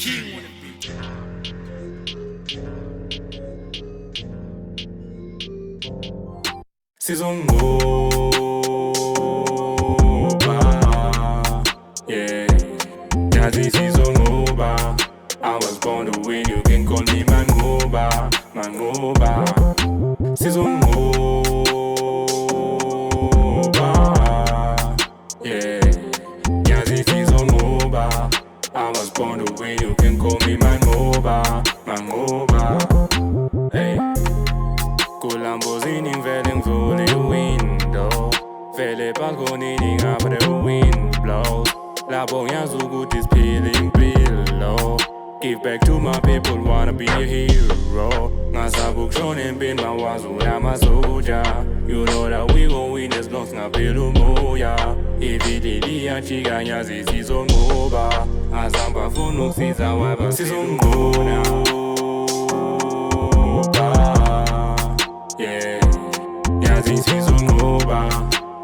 king on the beat. Sizongoba, yeah. Nyazi sizongoba. I was born to win, you can call me Mangoba, Mangoba. Sizongoba, yeah. Nyazi sizongoba. I was born to win, you can call me Mangoba, Mangoba. Hey. Kulambozini vele ngivule window. Vele balcony ngapha the wind blows. Labo yazi ukuthi siphile impilo. Give back to my people, wanna be a hero. Ngasabu kushone empini mawazula masoja. You know that we gon' win as long as ngaphela umoya. Ivilili yachika nyazi sizongoba. Azamba funa ukusiza waba sizongoba. Yeah, nyazi sizongoba.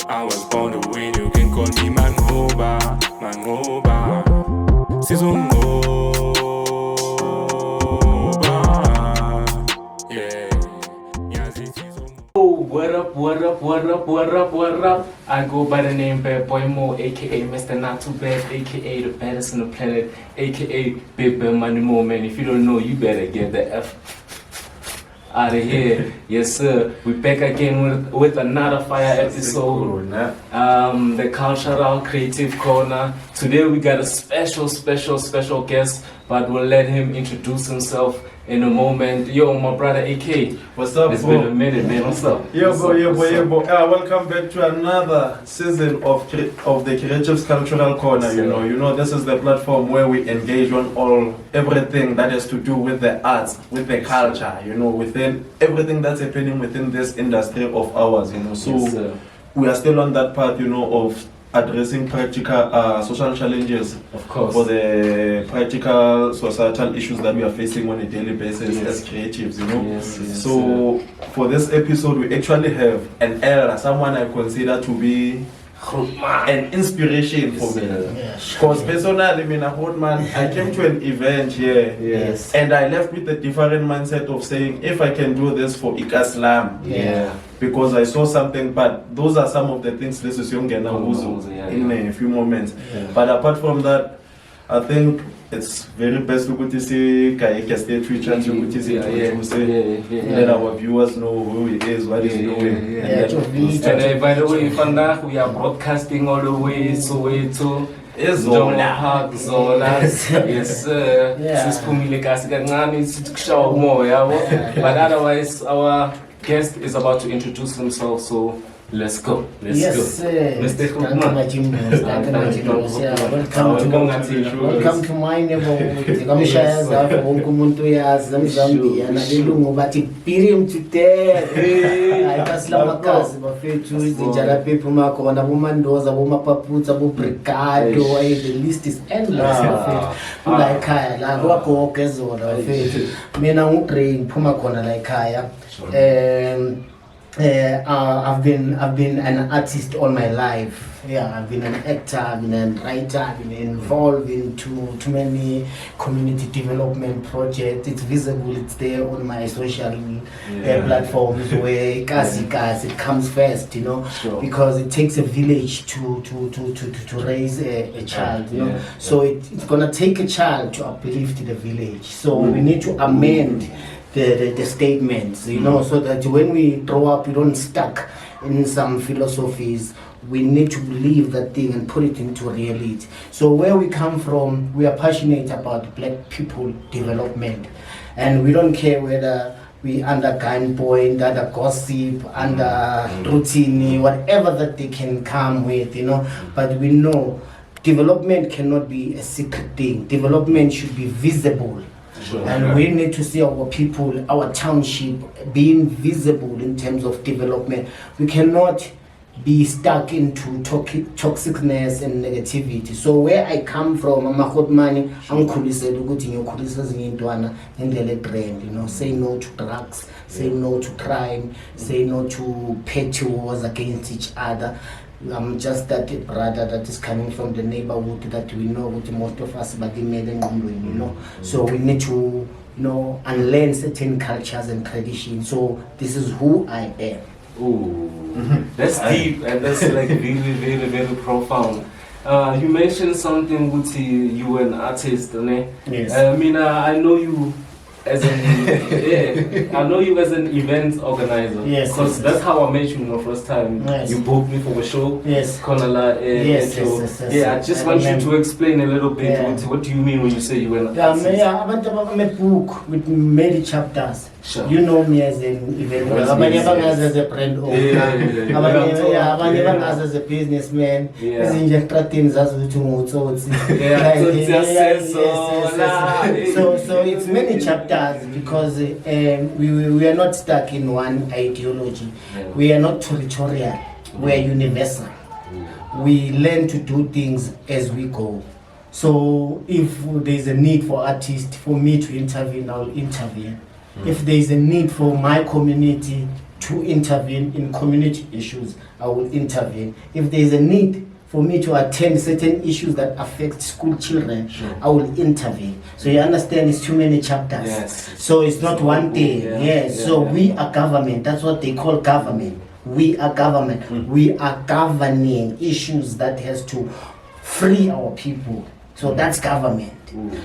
I was born to win, you can call me Mangoba, Mangoba. Sizongoba. What up? I go by the name Bad Boy Mo, aka Mr. Not Too Bad, aka the baddest on the planet, aka Big Bad Money Mo, man. If you don't know, you better get the F out of here. Yes, sir. We're back again with another fire episode. The Cultural Creative Corner. Today we got a special guest, but we'll let him introduce himself in a moment. Yo, my brother AK. What's up, It's been a minute, man. What's up? Yo, boy. Welcome back to another season of the Kreative's Cultural Corner. You know, this is the platform where we engage on everything that has to do with the arts, with the culture. You know, within everything that's happening within this industry of ours. You know, so yes, we are still on that path. You know, of addressing practical social challenges, of course, for the practical societal issues that we are facing on a daily basis as creatives, you know. So for this episode, we actually have an elder, someone I consider to be an inspiration for me. Because personally, I mean, I came to an event here, and I left with a different mindset of saying, if I can do this for Ikaslam, because I saw something, but those are some of the things this is young in a few moments. But apart from that, I think it's very best to see Kaika State Twitcher to say let our viewers know who he is, what he's doing. And by the way, Fandak, we are broadcasting all the way to Zola. Yes, sir. But otherwise, our guest is about to introduce himself, so let's go. Mr. Welcome to my neighborhood. Ngikamshayeza wonke umuntu uyazi eMzambia nabelungu bathi Pirium today. Ayikasilamakhasi bafethu izinjala phuma khona bomandoza bomapaputsa bobrigado. The list is endless bafethu. Ula ekhaya la kwagogo ezona bafethu. Mina nguGrain phuma khona la ekhaya. I've been an artist all my life. I've been an actor, I've been a writer, I've been involved in too many community development projects. It's visible, it's there on my social platforms where it comes first, you know, because it takes a village to raise a child, you know. So it's gonna take a child to uplift the village. So we need to amend the statements, you know, so that when we grow up, we don't stuck in some philosophies. We need to believe that thing and put it into reality. So where we come from, we are passionate about black people development, and we don't care whether we under gunpoint, under gossip, under routine, whatever that they can come with, you know. But we know development cannot be a secret thing. Development should be visible. And we need to see our people, our township being visible in terms of development. We cannot be stuck into toxicness and negativity. So where I come from, I'm a hot money, I'm say no to drugs, say no to crime, say no to petty wars against each other. I'm just that brother that is coming from the neighborhood that we know with most of us, but you know. So we need to, unlearn certain cultures and traditions. So this is who I am. Ooh, that's deep and that's like really, very, very profound. You mentioned something with you were an artist, né? Yes. I know you as an I know you as an event organizer. Yes. Because that's how I met you the first time. Yes. You booked me for a show. Yes. Konala, Yes. I just want you to explain a little bit. Yeah. What do you mean when you say you were an I'm artist? a book with many chapters. Sure. You know me as an event organizer, as a brand owner, as a businessman. So it's many chapters because we are not stuck in one ideology. We are not territorial. We are universal. We learn to do things as we go. So if there is a need for artists, for me to intervene, I'll intervene. If there is a need for my community to intervene in community issues, I will intervene. If there is a need for me to attend certain issues that affect school children, I will intervene. So you understand, it's too many chapters. Yes. So it's not one thing. We are government. That's what they call government. We are government. We are governing issues that has to free our people. So that's government.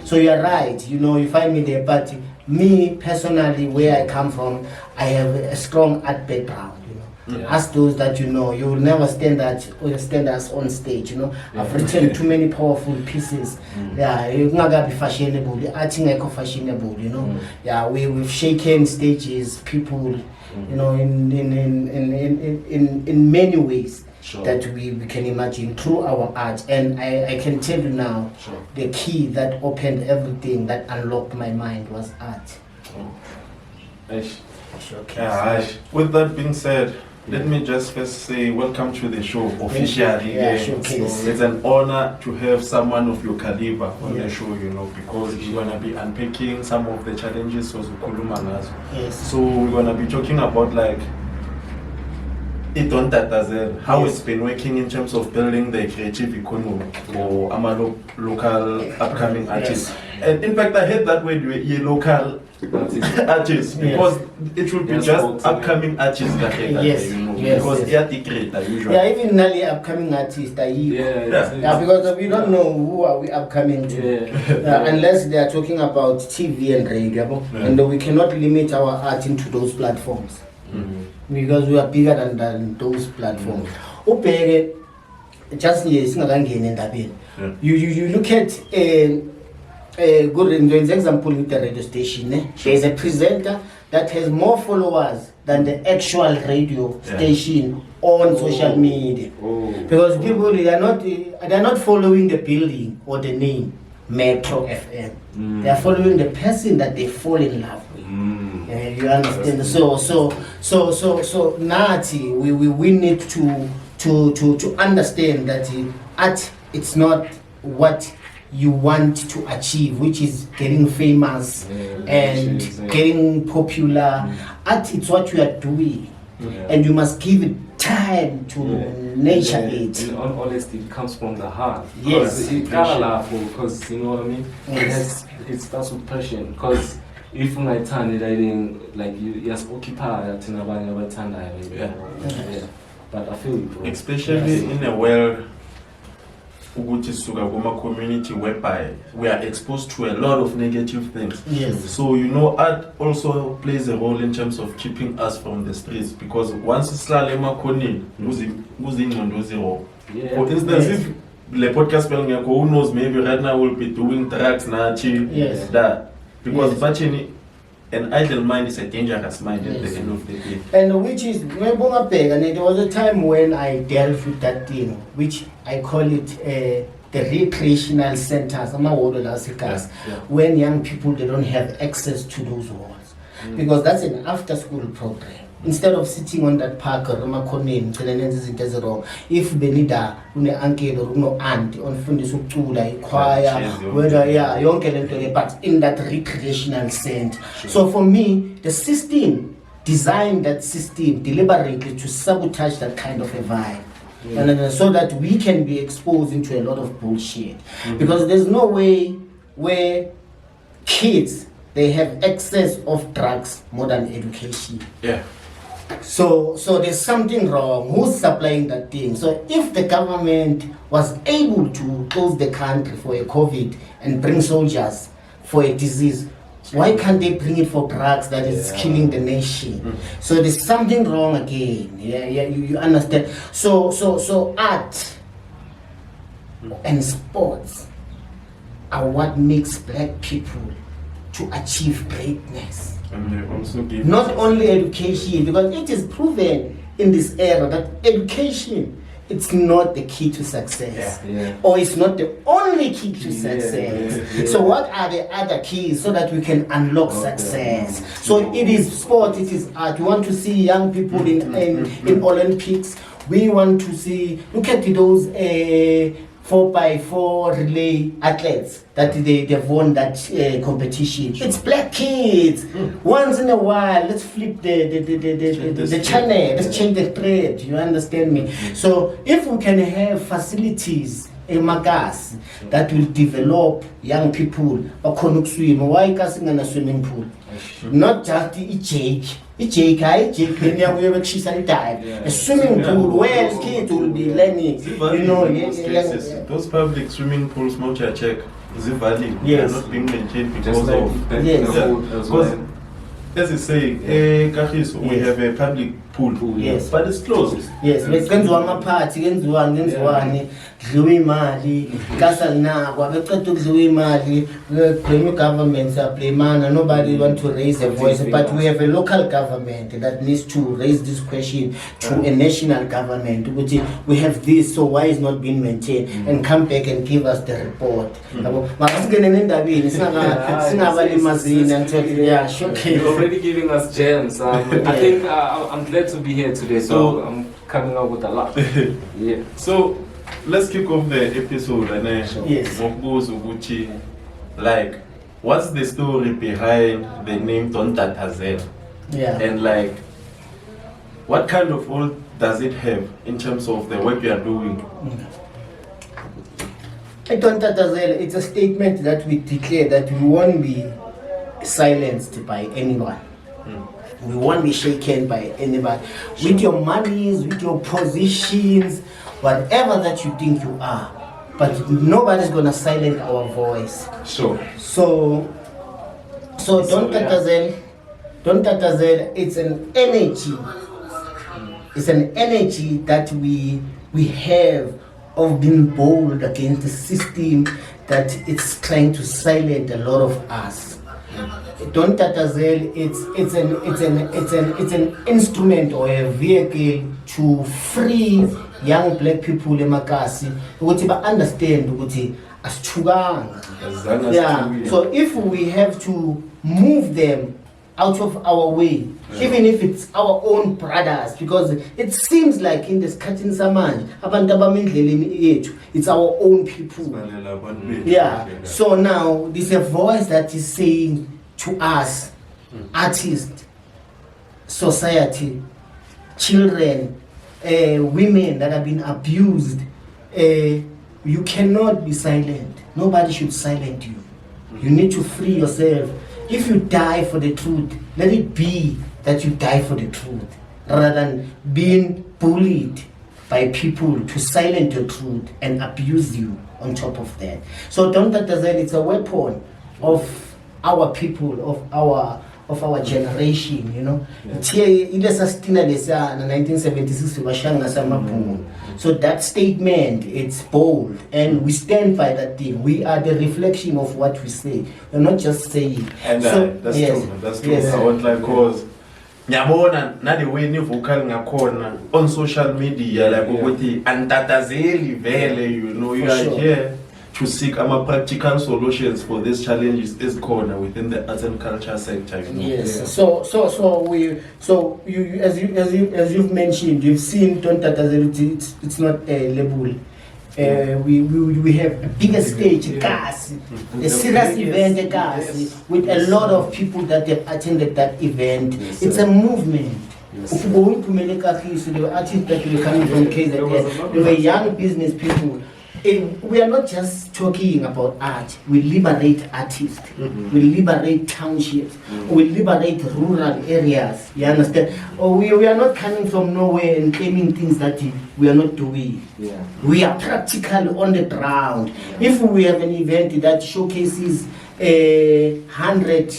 So you're right. You find me there, but me personally, where I come from, I have a strong art background. Ask those that you will never stand us on stage. I've written too many powerful pieces. It's not gonna be fashionable. The art is fashionable. We've shaken stages, people. In many ways. Sure. That we can imagine through our art. And I can tell you now, the key that opened everything, that unlocked my mind, was art. With that being said, let me just first say welcome to the show officially. It's an honor to have someone of your caliber on the show, because we're going to be unpacking some of the challenges. So we're going to be talking about Don't Tatazel, how it's been working in terms of building the creative economy for local upcoming artists. And in fact, I heard that word, local artists, because it should be just upcoming artists because they are the creator usually. Even early upcoming artists, because we don't know who are we upcoming to, unless they are talking about TV and radio, and we cannot limit our art into those platforms. Because we are bigger than those platforms. Just you look at a good example with the radio station. There is a presenter that has more followers than the actual radio station on social media. Because people they're not following the building or the name Metro FM. They are following the person that they fall in love with. You understand? So Nati, we need to understand that art, it's not what you want to achieve, which is getting famous and getting popular. Art, it's what you are doing, and you must give it time to nurture it. In all honesty, it comes from the heart. Yes. Because you know what I mean. Yes. It starts with passion. Because if my turn it, I didn't like you. Yes, occupy that in a time. But I feel you, bro. Especially in a world community whereby we are exposed to a lot of negative things. Yes. So art also plays a role in terms of keeping us from the streets, because once Slalema Koni for instance, if the podcast spelling who knows, maybe right now we'll be doing tracks that because an idle mind is a dangerous mind at the end of the day. And which is, and there was a time when I dealt with that thing, which I call it the recreational centers, when young people, they don't have access to those walls. Because that's an after-school program. Instead of sitting on that park, if Benida, uncle or aunt on Fundis choir, but in that recreational center. So for me, the system designed that system deliberately to sabotage that kind of a vibe. so that we can be exposed into a lot of bullshit. Because there's no way where kids, they have excess of drugs more than education. Yeah. So there's something wrong. Who's supplying that thing? So if the government was able to close the country for a COVID and bring soldiers for a disease, why can't they bring it for drugs that is killing the nation? So there's something wrong again. You understand? So art and sports are what makes black people to achieve greatness. And they also give Not only education, because it is proven in this era that education, it's not the key to success, or it's not the only key to success. So what are the other keys so that we can unlock success? So it is sport, it is art. We want to see young people in Olympics. We want to see, look at those 4x4 relay athletes that they've won that competition. It's black kids. Once in a while, let's flip the channel, let's change the thread. You understand me? So if we can have facilities in Magas that will develop young people, why casting in a swimming pool? Not just the Jake. A swimming pool where kids will be learning, those public swimming pools, Mocha check, is it valid? Yes. They are not being maintained because of as you say, we have a public pool, yes, but it's closed. Yes, kwenziwa amaphathi kwenziwani kudliwa imali kasalinakwa beqeda ukudliwa imali blame governments are blamana. Nobody want to raise a voice, but we have a local government that needs to raise this question to a national government. We have this, so why is not being maintained? And come back and give us the report. You're already giving us gems. I think I'm glad to be here today, so I'm coming up with a lot. Yeah. So let's kick off the episode and yes. Like, what's the story behind the name Don't Tatazel? Yeah. And like, what kind of role does it have in terms of the work you are doing? Don't Tatazel, it's a statement that we declare that we won't be silenced by anyone. We won't be shaken by anybody. With your monies, with your positions, whatever that you think you are. But nobody's gonna silence our voice. Sure. So Don't Tatazel, it's an energy. It's an energy that we have of being bold against the system that it's trying to silence a lot of us. Don't Tatazel, it's an instrument or a vehicle to free young black people in Makasi ukuthi ba understand ukuthi asithukanga. So if we have to move them out of our way, even if it's our own brothers, because it seems like in this cutting samanje abantu abamendleleni yethu, it's our own people. So now there's a voice that is saying to us, artists, society, children, women that have been abused, you cannot be silent. Nobody should silence you. You need to free yourself. If you die for the truth, let it be that you die for the truth, rather than being bullied by people to silence your truth and abuse you on top of that. So Don't Tatazel, it's a weapon of our people, of our generation, you know. In 1976, so that statement, it's bold, and we stand by that thing. We are the reflection of what we say. We're not just saying. And that's true. That's true. Yes. I want like cause. Nyabona na the way ni vocal ngakhona on social media like ukuthi antatazeli vele, you know, you are here to seek practical solutions for these challenges is corner within the arts and culture sector. You know? Yes. So you as you've mentioned, you've seen Don't Tatazel. It's not a label. We have a bigger stage, a serious event, with a lot of people that have attended that event. It's a movement. Yes. They were artists that were coming from KZN. They were young business people. We are not just talking about art. We liberate artists. We liberate townships. We liberate rural areas. You understand? Or we are not coming from nowhere and claiming things that we are not doing. Yeah. We are practically on the ground. If we have an event that showcases 100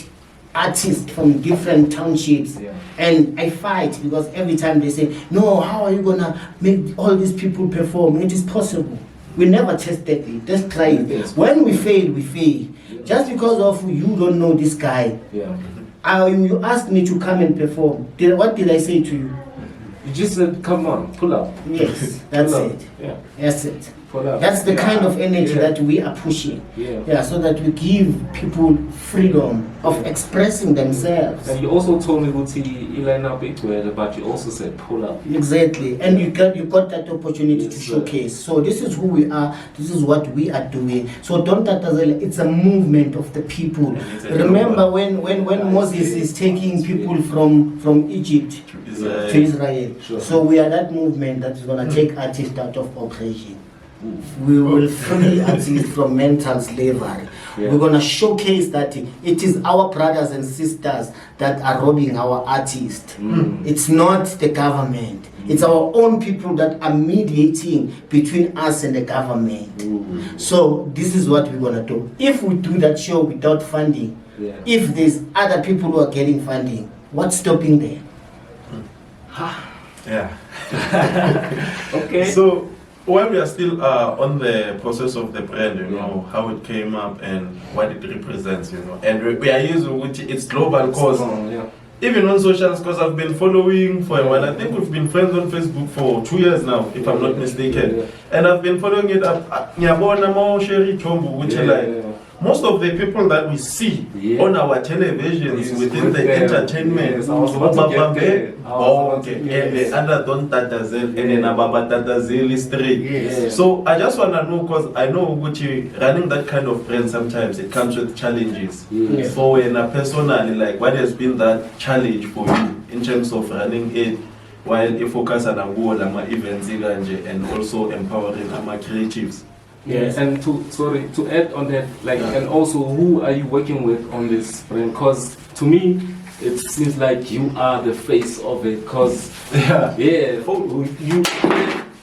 artists from different townships, and I fight because every time they say, no, how are you gonna make all these people perform? It is possible. We never tested it. Just try it. Yes. When we fail, we fail. Just because of you don't know this guy. Yeah. You asked me to come and perform. What did I say to you? You just said, come on, pull up. Yes, that's Pull up. it. Yeah. That's it. Pull up. That's the kind of energy Yeah. that we are pushing. Yeah. So that we give people freedom of expressing themselves. And you also told me but you also said pull up. Exactly, and you got that opportunity to showcase. So this is who we are. This is what we are doing. So Don't Tatazel, it's a movement of the people. Remember when Moses is taking people from Egypt to Israel. Sure. So we are that movement that is going to take artists out of oppression. We will free artists from mental slavery. Yeah. We're going to showcase that it is our brothers and sisters that are robbing our artists. It's not the government. It's our own people that are mediating between us and the government. So this is what we're going to do. If we do that show without funding, if there's other people who are getting funding, what's stopping them? Yeah. Okay. So while we are still on the process of the brand, you know, how it came up and what it represents, you know, and we are using its global cause. Even on socials, because I've been following for a while. I think we've been friends on Facebook for 2 years now, if I'm not mistaken. And I've been following it up. Most of the people that we see on our televisions within the entertainment, and under Don't Tatazel and then Ababa Tatazel is straight. So I just want to know, because I know Gucci running that kind of brand sometimes it comes with challenges. So when personally, like, what has been that challenge for you in terms of running it while you focus on our events and also empowering our creatives? Yes, and to add on that, like, and also who are you working with on this brand? Because to me, it seems like you are the face of it. Because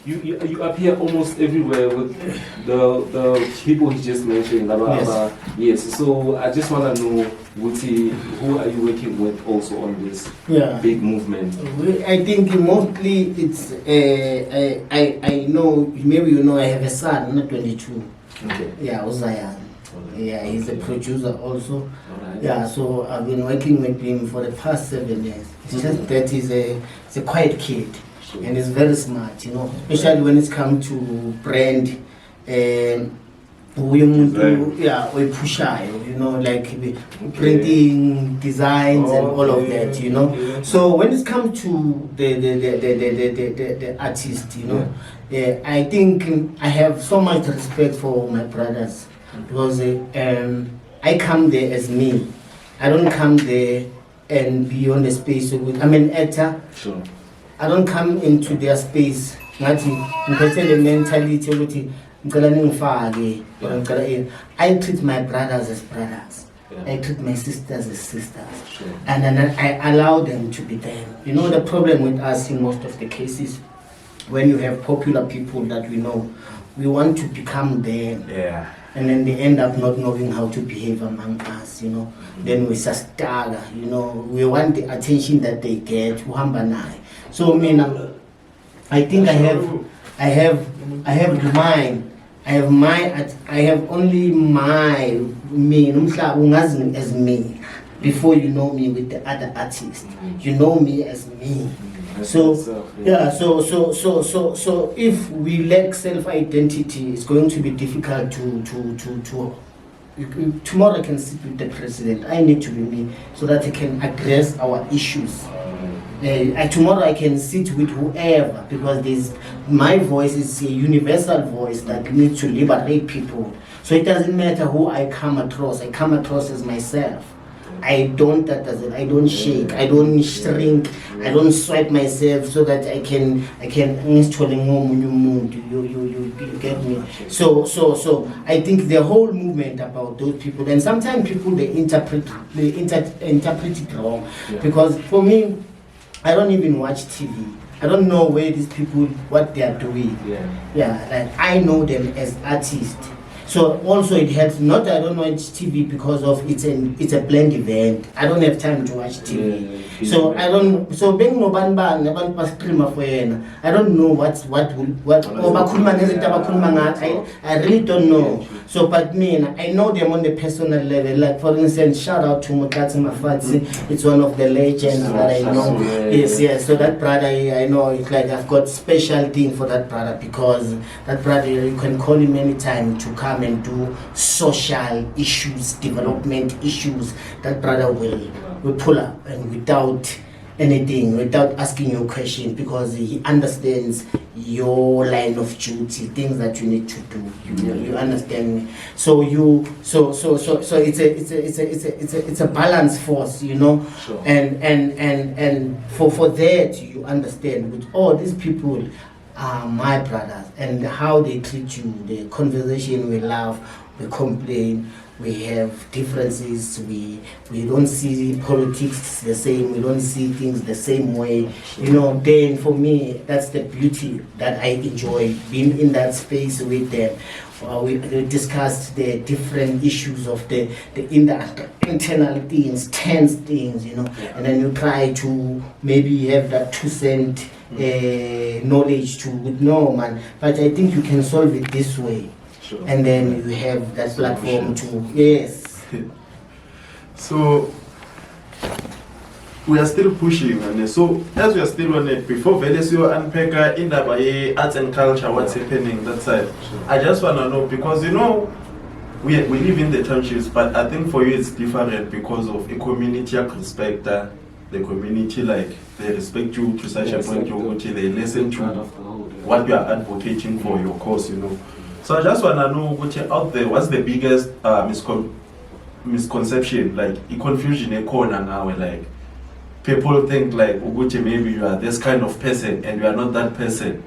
you appear almost everywhere with the people he just mentioned. Yes. So I just want to know, Wuti, who are you working with also on this big movement? I think mostly it's I know, maybe you know, I have a son, I'm not 22. Okay. Zion. He's a producer also. Right. So I've been working with him for the past 7 years. It's just that he's a quiet kid. And he's very smart, you know, especially when it's come to brand. We push, you know, like printing designs and all of that, you know. So when it comes to the artist, you know, I think I have so much respect for my brothers, because I come there as me. I don't come there and be on the space with, I'm an actor. Sure. I don't come into their space. I treat my brothers as brothers. I treat my sisters as sisters. Sure. And then I allow them to be them. You know, the problem with us in most of the cases, when you have popular people that we know, we want to become them. And then they end up not knowing how to behave among us, you know. Then we stagger, you know. We want the attention that they get. So I think I have mine. I have only me as me. Before you know me with the other artists, you know me as me. So so if we lack self-identity, it's going to be difficult to tomorrow I can sit with the president. I need to be me so that I can address our issues. Tomorrow I can sit with whoever, because my voice is a universal voice that needs to liberate people. So it doesn't matter who I come across as myself. I don't tatazel, I don't shake, I don't shrink, I don't swipe myself so that I can installing more new mood. You get me? So I think the whole movement about those people, and sometimes people they interpret it wrong, because for me, I don't even watch TV. I don't know where these people, what they are doing. Like I know them as artists. So also it helps. Not I don't watch TV because of it's a blend event. I don't have time to watch TV. So I don't. So being no ban streamer for I don't know what I really don't know. So but me, I know them on the personal level. Like for instance, shout out to Mukatsi Mafatsi. It's one of the legends that I know. Yes. So that brother, I know it's like I've got special thing for that brother, because that brother, you can call him anytime to come and do social issues, development issues. That brother will pull up, and without anything, without asking you questions, because he understands your line of duty, things that you need to do. You understand me? So it's a balance force, you know. Sure. And for that you understand with all these people are my brothers, and how they treat you, the conversation we laugh, we complain, we have differences, we don't see politics the same, we don't see things the same way, you know. Then for me, that's the beauty that I enjoy, being in that space with them. We discussed the different issues of the internal things, tense things, you know, and then you try to maybe have that 2 cent knowledge to know, man. But I think you can solve it this way. Sure. And then you have that platform to, yes. So we are still pushing, and so as we are still on it, before Venezuela unpack in the arts and culture, what's happening that side. I just want to know, because you know we live in the townships, but I think for you it's different because of a community respect. The community, like, they respect you to such a point, they listen to what you are advocating for, your cause, you know. So I just want to know, out there, what's the biggest misconception, like confusion in corner now, like people think like maybe you are this kind of person and you are not that person.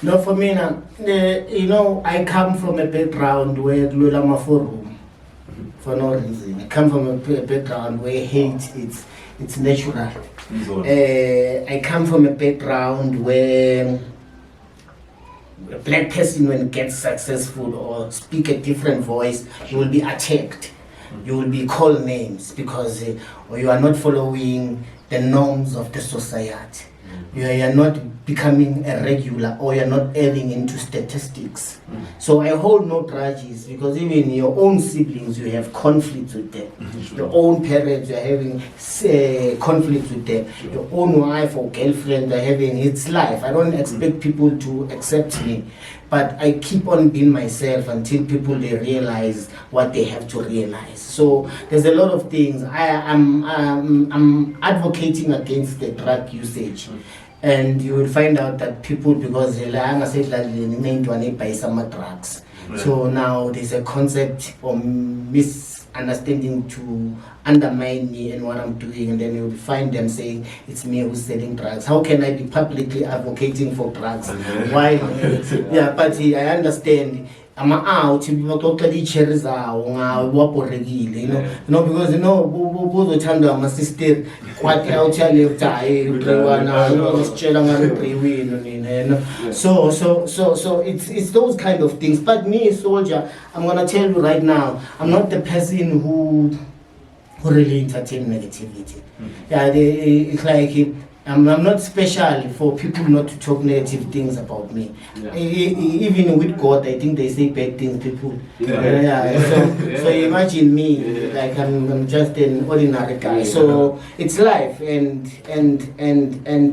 No, for me now, you know, I come from a background where Lula Mafumbu, for no reason. I come from a background where hate it's natural. I come from a background where a black person, when it gets successful or speak a different voice, you will be attacked. You will be called names because or you are not following the norms of the society. You are not becoming a regular, or you're not adding into statistics. So I hold no grudges, because even your own siblings, you have conflicts with them. Your own parents, you're having conflicts with them. Your own wife or girlfriend, you're having, it's life. I don't expect people to accept me, but I keep on being myself until people they realize what they have to realize. So there's a lot of things. I'm advocating against the drug usage. And you will find out that people, because they buy some drugs. So now there's a concept or misunderstanding to undermine me and what I'm doing, and then you will find them saying it's me who's selling drugs. How can I be publicly advocating for drugs? Why? Yeah, but I understand. I'm out to the cherries are you know, because you know, both the my sister quite out so it's those kind of things. But me, soldier, I'm gonna tell you right now, I'm not the person who really entertain negativity. Yeah, it's like I'm not special for people not to talk negative things about me. Even with God, I think they say bad things, people. So imagine me, like I'm just an ordinary guy. So it's life, and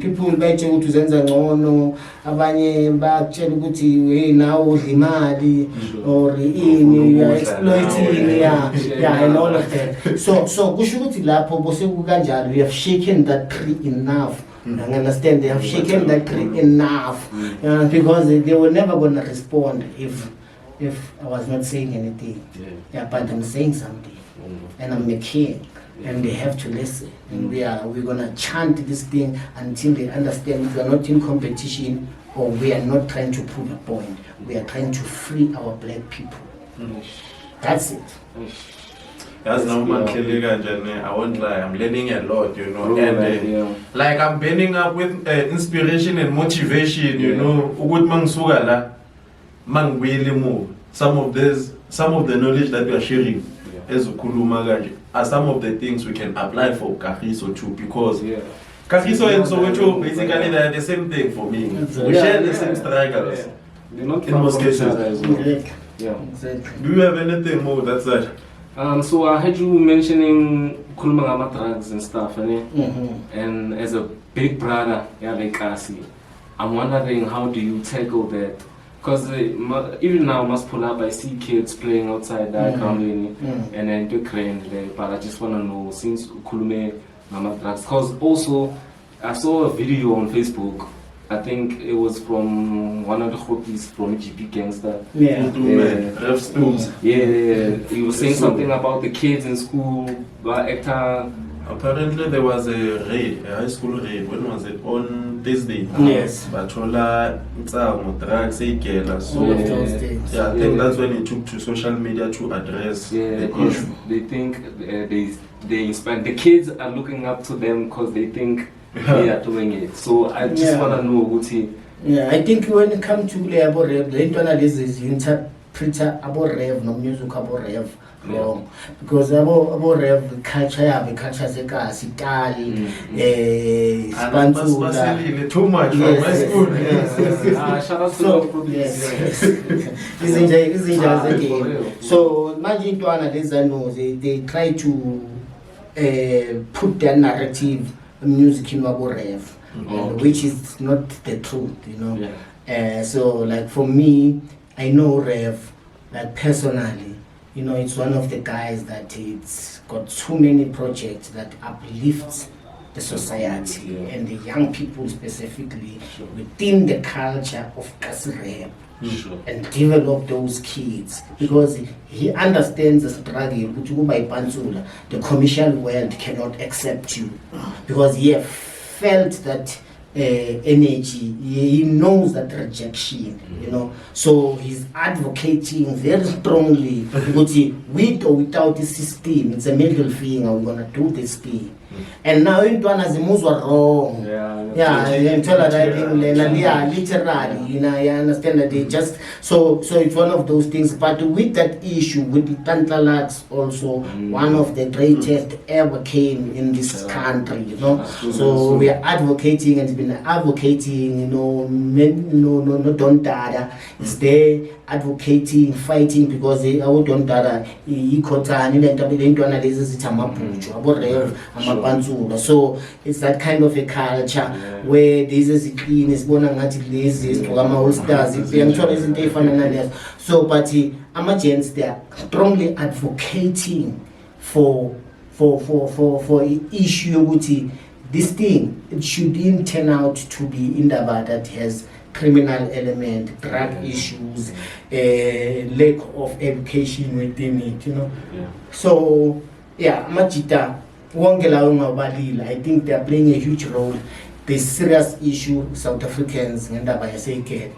people bet you to zenza ngono, abanye bakutshela ukuthi hey now udlimali or you are exploiting, and all of that. So kusho ukuthi lapho bose kukanjalo, we have shaken that tree enough. I understand they have shaken that tree enough, because they were never gonna respond if I was not saying anything. But I'm saying something. and I'm a king, and they have to listen. And we're gonna chant this thing until they understand we are not in competition, or we are not trying to prove a point. We are trying to free our black people. That's it. That's normal. I won't lie, I'm learning a lot, you know, and like I'm bending up with inspiration and motivation, you know. Some of the knowledge that we are sharing as Ukuluma are some of the things we can apply for Kagiso too, because Kagiso and Soweto basically they're the same thing for me. We share the same struggles in most cases. Exactly. Do you have anything more that's that? So I heard you mentioning Kulmangama drugs and stuff, and as a big brother, like Asi, I'm wondering how do you tackle that? Because even now, I must pull up, I see kids playing outside the Zionlion and then do Kreative, but I just want to know, since Kulmangama drugs, because also I saw a video on Facebook. I think it was from one of the hobbies from GP Gangster. He was saying something about the kids in school. Apparently there was a raid, a high school raid. When was it? On Thursday. Yes. Bachola, drugs, so I think that's when he took to social media to address the issue. They think they inspire. The kids are looking up to them because they think they are doing it. So I just want to know what he. Yeah, I think when it comes to the rev, the internalis is you interpret about rev, no music about rev wrong. Because about rev culture, culture is Italy, Spansula. Too much for my school. Shout out to So imagine to analyze they try to put their narrative music in about rev, which is not the truth, you know. So like for me, I know Rev, like personally, you know, it's one of the guys that it's got too many projects that uplifts the society and the young people specifically within the culture of Rev. And develop those kids, because he understands the struggle. The commercial world cannot accept you because he felt that energy. He knows that rejection, you know. So he's advocating very strongly because with or without the system, it's a medical thing. We're gonna do this thing. And now Intuan has moves were wrong. Literally, you know, I understand that they just so it's one of those things. But with that issue, with the Tantalax also, one of the greatest ever came in this country, you know. So we are advocating and been advocating, you know, no Don't Tatazel. It's there advocating, fighting because they don't Tatazel. So it's that kind of a culture where this is clean, is born and lazy, all stars, so but Amagents, they are strongly advocating for issue with this thing. It shouldn't turn out to be Indaba that has criminal element, drug issues, lack of education within it, you know. So Majita, I think they are playing a huge role. The serious issue South Africans and Abayaseke,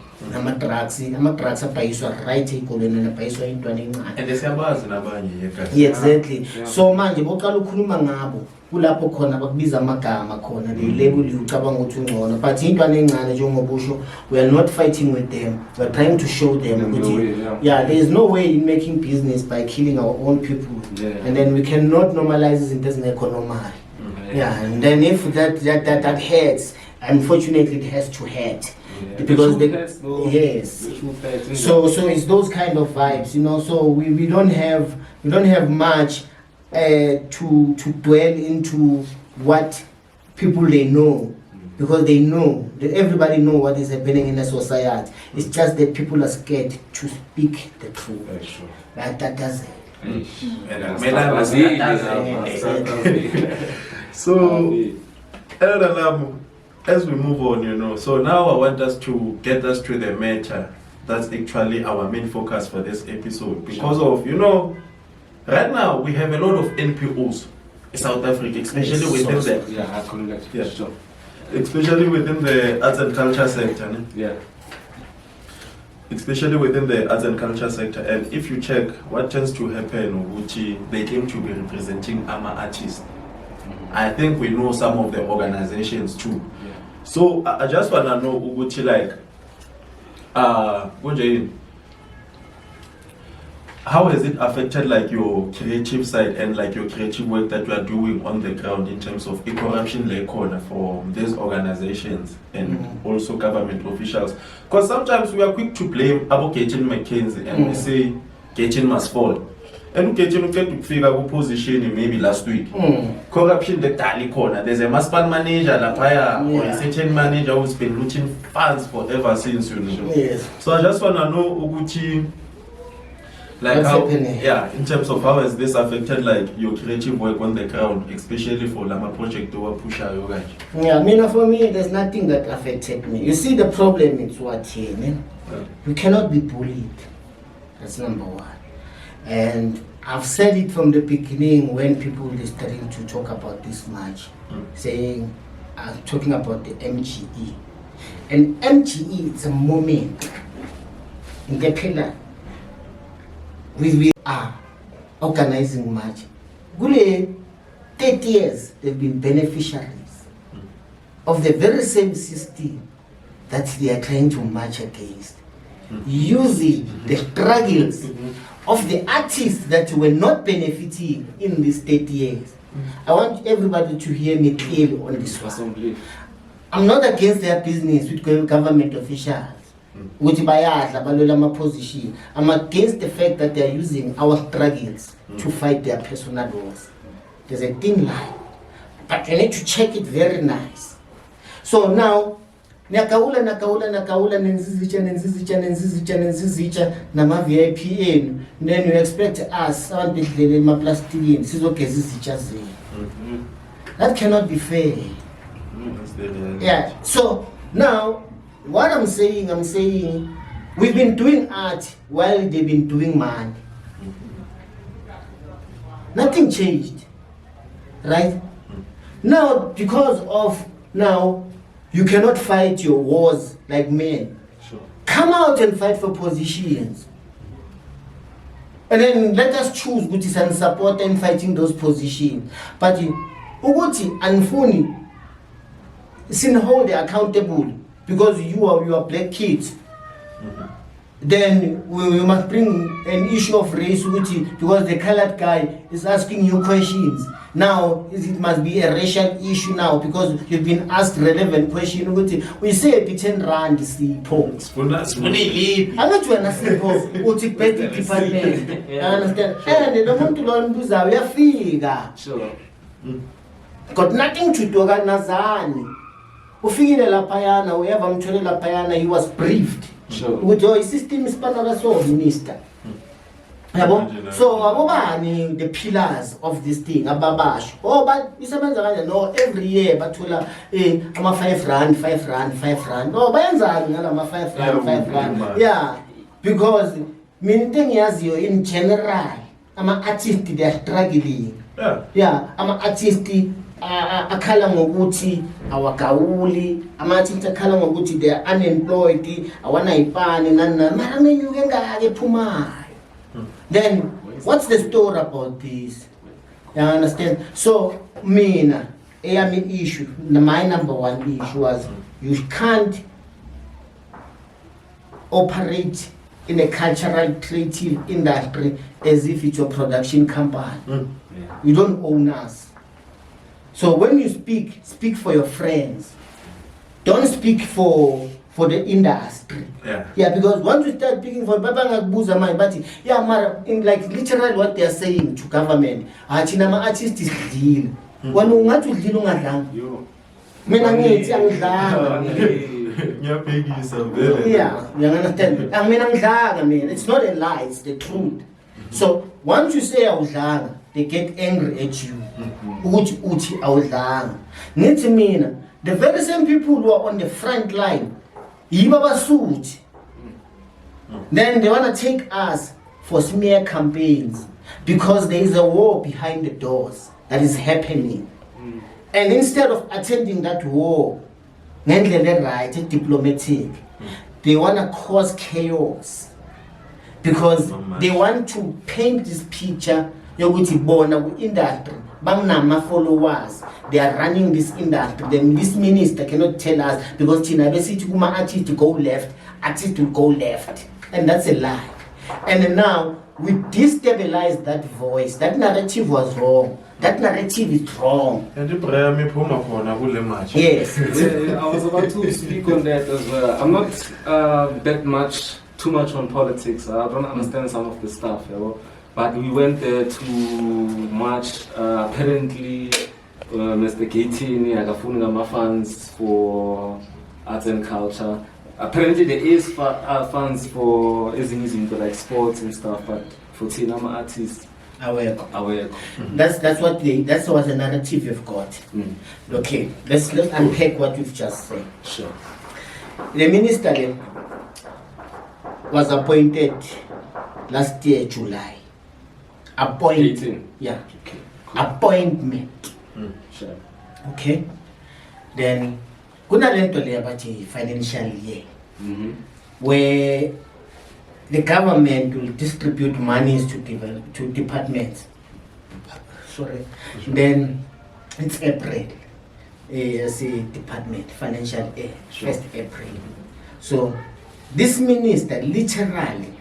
drugs are right equal and exactly. So manje bokalukhuluma ngabo kulapho khona bakubiza amagama khona they label you cabanga ukuthi ungcono, but into anencane njengobusho, we are not fighting with them, we are trying to show them there is no way in making business by killing our own people, and then we cannot normalize this into an economy. And then if that hurts, unfortunately it has to hurt. Because so it's those kind of vibes, you know. So we don't have much to dwell into what people they know, because they know that everybody know what is happening in the society. It's just that people are scared to speak the truth. That doesn't. So, as we move on, you know, so now I want us to get us to the matter. That's actually our main focus for this episode, because of, you know, right now we have a lot of NPOs in South Africa, especially within the especially within the arts and culture sector. Especially within the arts and culture sector, and if you check what tends to happen, which they claim to be representing artists. I think we know some of the organizations too. So I just wanna know, Uguchi, like, how has it affected like your creative side and like your creative work that you are doing on the ground in terms of corruption record for these organizations and also government officials? Because sometimes we are quick to blame Abu Gayton McKenzie and we say Gayton must fall. And Gayton get to figure out position maybe last week. Corruption the tally corner. There's a municipal manager, or a certain manager who's been looting funds for ever since, you know. Yes. So I just wanna know, Uguchi, like what's how, happening? in terms of how has this affected like your creative work on the ground, especially for Lama project or Pusha Yoga? For me, there's nothing that affected me. You see, the problem is what here, you cannot be bullied. That's number one. And I've said it from the beginning when people are starting to talk about this much, saying, talking about the MGE. And MGE is a moment in the pillar. We are organizing much. 30 years they've been beneficiaries of the very same system that they are trying to march against, using the struggles of the artists that were not benefiting in these 30 years. I want everybody to hear me clearly on this one. I'm not against their business with government officials. Position. I'm against the fact that they are using our struggles to fight their personal wars. There's a thin line, but you need to check it very nice. So now, nakaula nenzizicha nama VIP enu, then you expect us that cannot be fair. So now what I'm saying we've been doing art while they've been doing money. Nothing changed, right? Now, because of now, you cannot fight your wars like men. Sure. Come out and fight for positions. And then let us choose which is and support them fighting those positions. But Uguti and Funi, hold they accountable because you are black kids. Then we must bring an issue of race because the colored guy is asking you questions. Now it must be a racial issue now because you've been asked relevant questions. We say a bit rand sipho. I'm not trying to say uthi betty department. I understand. And the muntu lo mbuza uyafika. Sure. Got nothing to do with Nazani. Ufikile lapayana, uyeva mthole lapayana, he was briefed. Sure. With your system is part of the minister. So abobani the pillars of this thing ababash. Oh, but isebenza no every year bathula ama 5 rand. No bayenza ngala 5 rand. Yeah, because meaning yaziyo in general ama artists they are struggling. Yeah, ama artists akhala ngokuthi awagawuli, ama-artists akhala ngokuthi they are unemployed, awana ipani nana mara menyuke ngake phumayo. Then what's the story about this? You understand? So my number one issue was you can't operate in a cultural creative industry as if it's your production company. You don't own us. So when you speak for your friends. Don't speak for the industry. Yeah, because once you start speaking for but in like literally what they are saying to government, artist is deal. When you want to deal yeah, you understand? I mean, it's not a lie, it's the truth. So once you say they get angry at you. The very same people who are on the front line, then they want to take us for smear campaigns. because there is a war behind the doors that is happening. And instead of attending that war, diplomatic, they want to cause chaos because they want to paint this picture. Industry, followers, they are running this industry. Then this minister cannot tell us because Tina basically artist to go left, artist to go left, and that's a lie. And now we destabilize that voice. That narrative was wrong. That narrative is wrong. Yes. I was about to speak on that as well. I'm not too much on politics. I don't understand some of the stuff. But we went there to march. Apparently, Mr. Gayton McKenzie funds for arts and culture. Apparently, there is funds for like sports and stuff. But for Tinama artists, aware. That's what the narrative you've got. Okay, let's unpack what you've just said. Sure. The minister was appointed last year, July. Yeah. Okay. Cool. Appointment. Sure. Okay. Then, about financial year, where the government will distribute monies to departments. Sorry. Then it's April. As a department, financial year, 1st April. So this minister literally,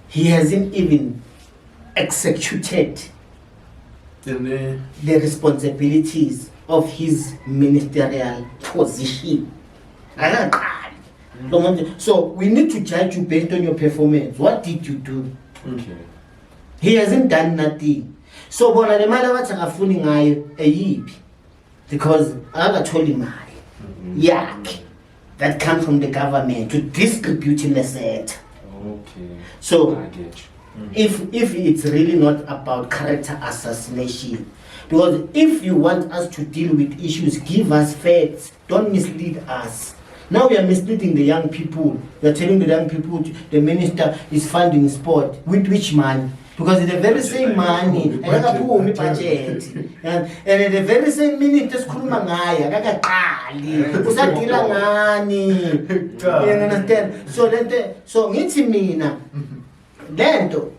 he hasn't even executed the responsibilities of his ministerial position. So we need to judge you based on your performance. What did you do? Okay. He hasn't done nothing. So bona le mali abathangafuni ngayo eyiphi? Because akatholi imali yakhe that comes from the government to distribute in the set. Okay. So I get you. if it's really not about character assassination, because if you want us to deal with issues, give us facts. Don't mislead us. Now we are misleading the young people. We are telling the young people the minister is funding sport. With which money? Because the very same money, budget, and the very same minister sikhuluma ngayo akaqali usadila ngani. You understand? So ngithi mina lento,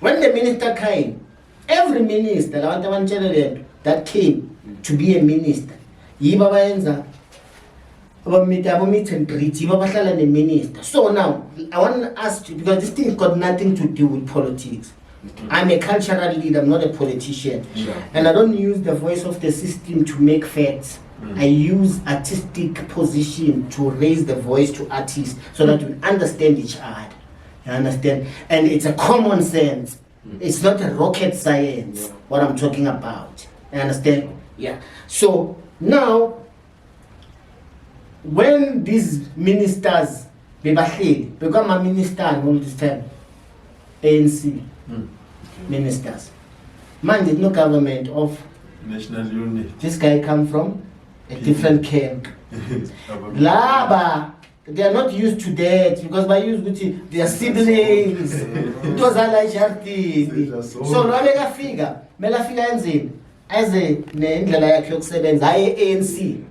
when the minister came, every minister that came to be a minister, yiba bayenza meet and greet, bahlala ne minister. So now I want to ask you, because this thing got nothing to do with politics. I'm a cultural leader, I'm not a politician. Sure. And I don't use the voice of the system to make facts. I use artistic position to raise the voice to artists so that we understand each other. You understand? And it's a common sense. It's not a rocket science, what I'm talking about. You understand? Yeah. So now, when these ministers become a minister all this time, ANC ministers, man, there's no government of national unit. This guy come from a different camp. Laba, they are not used to that because by use they are siblings. It was a so Rabeka figure, Mela figure as a nendlela yakhe yokusebenza aye ANC.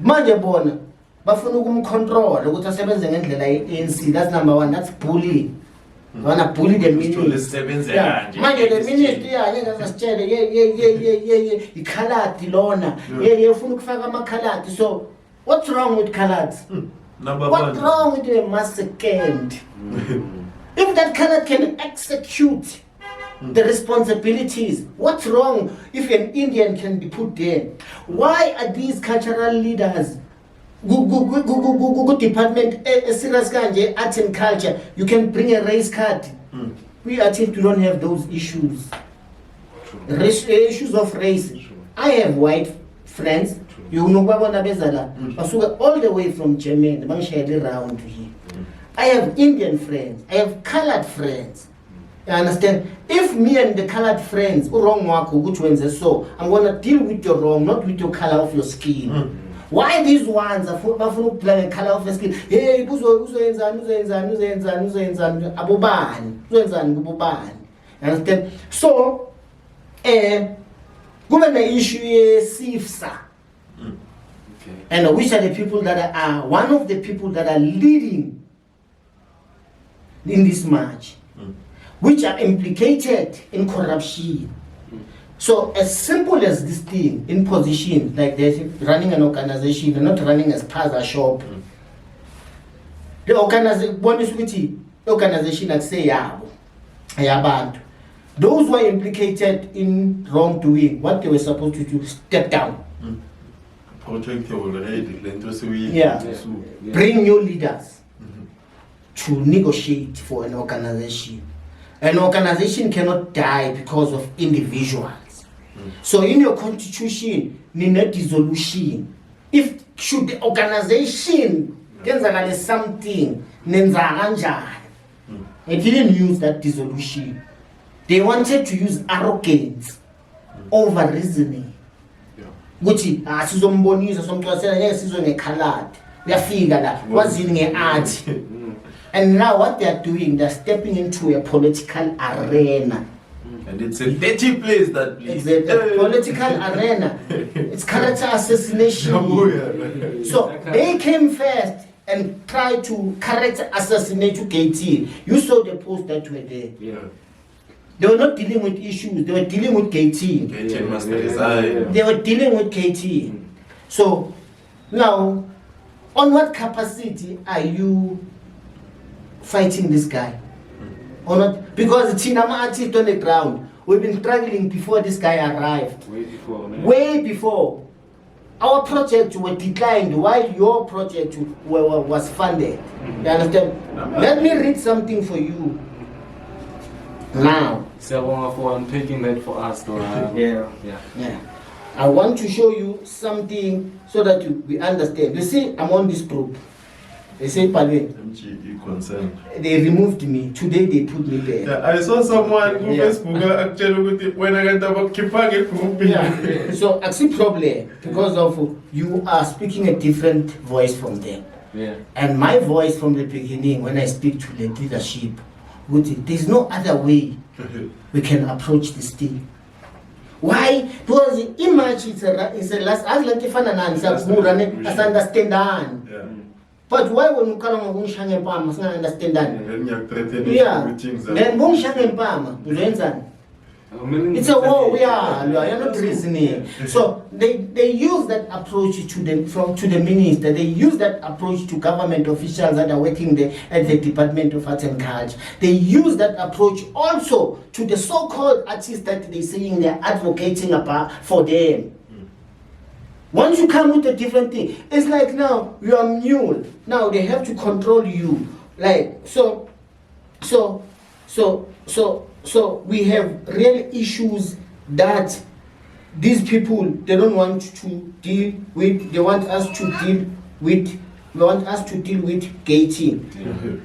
Manje bona bafuna ukumcontrol ukuthi asebenze ngendlela ye-ANC. That's number one. That's bullying. Wanna bully the minister. Manje the minister angeke asitshele ye ikhaladi lona. Ye ufuna ukufaka amakhaladi. So what's wrong with colours? What's wrong with the massacred? If that colour can execute the responsibilities, what's wrong if an Indian can be put there? Why are these cultural leaders go department serious kanje art and culture, you can bring a race card? We artists don't have those issues. Issues of race. I have white friends. You know basuka all the way from Germany, bangishayela around here. I have Indian friends. I have colored friends. You understand? If me and the colored friends wrong wako which one's so, I'm gonna deal with your wrong, not with your color of your skin. Why these ones bafuna ukuplan color of the skin? Hey, uzoyenzani abobani? Uzoyenzani kubobani? Understand? So, given the issue is CCIFSA, and which are the people that are one of the people that are leading in this march, which are implicated in corruption. So as simple as this thing, in position like this, running an organization, and not running a spaza shop. The organization like say Yabantu. Those who are implicated in wrongdoing, what they were supposed to do, step down. Bring new leaders to negotiate for an organization. An organization cannot die because of individuals. So in your constitution, need a dissolution. If should the organization get something, they didn't use that dissolution. They wanted to use arrogance over reasoning. Which is and now what they are doing, they're stepping into a political arena. And it's a dirty place that place. It's a political arena. It's character assassination. So they came first and tried to character assassinate Gayton. You saw the posts that were there. Yeah. They were not dealing with issues, they were dealing with Gayton. Gayton must resign. They were dealing with Gayton. So now, on what capacity are you fighting this guy? Or not? Because the Chinama artist on the ground, we've been struggling before this guy arrived. Way before. Our project was declined while your project was funded. You understand? Let me read something for you. Now. So for unpacking that for us, though. Yeah. I want to show you something so that we understand. You see, I'm on this group. They say, Palwe, they removed me. Today they put me there. Yeah, I saw someone who Facebook actually when I got about Kipage. So I see problem because of you are speaking a different voice from them. Yeah. And my voice from the beginning, when I speak to the leadership, there's no other way we can approach this thing. Why? Because the image is a last as like if an understand. But why when you come on Shang Palm, must not understand that? Yeah, then Bong Shang Palm, it's a war, we are not reasoning. So they use that approach to the minister, they use that approach to government officials that are working there at the Department of Arts and Culture. They use that approach also to the so-called artists that they're saying they're advocating for them. Once you come with a different thing, it's like now you are mule. Now they have to control you. Like so we have real issues that these people they don't want to deal with. They want us to deal with. They want us to deal with Gayton.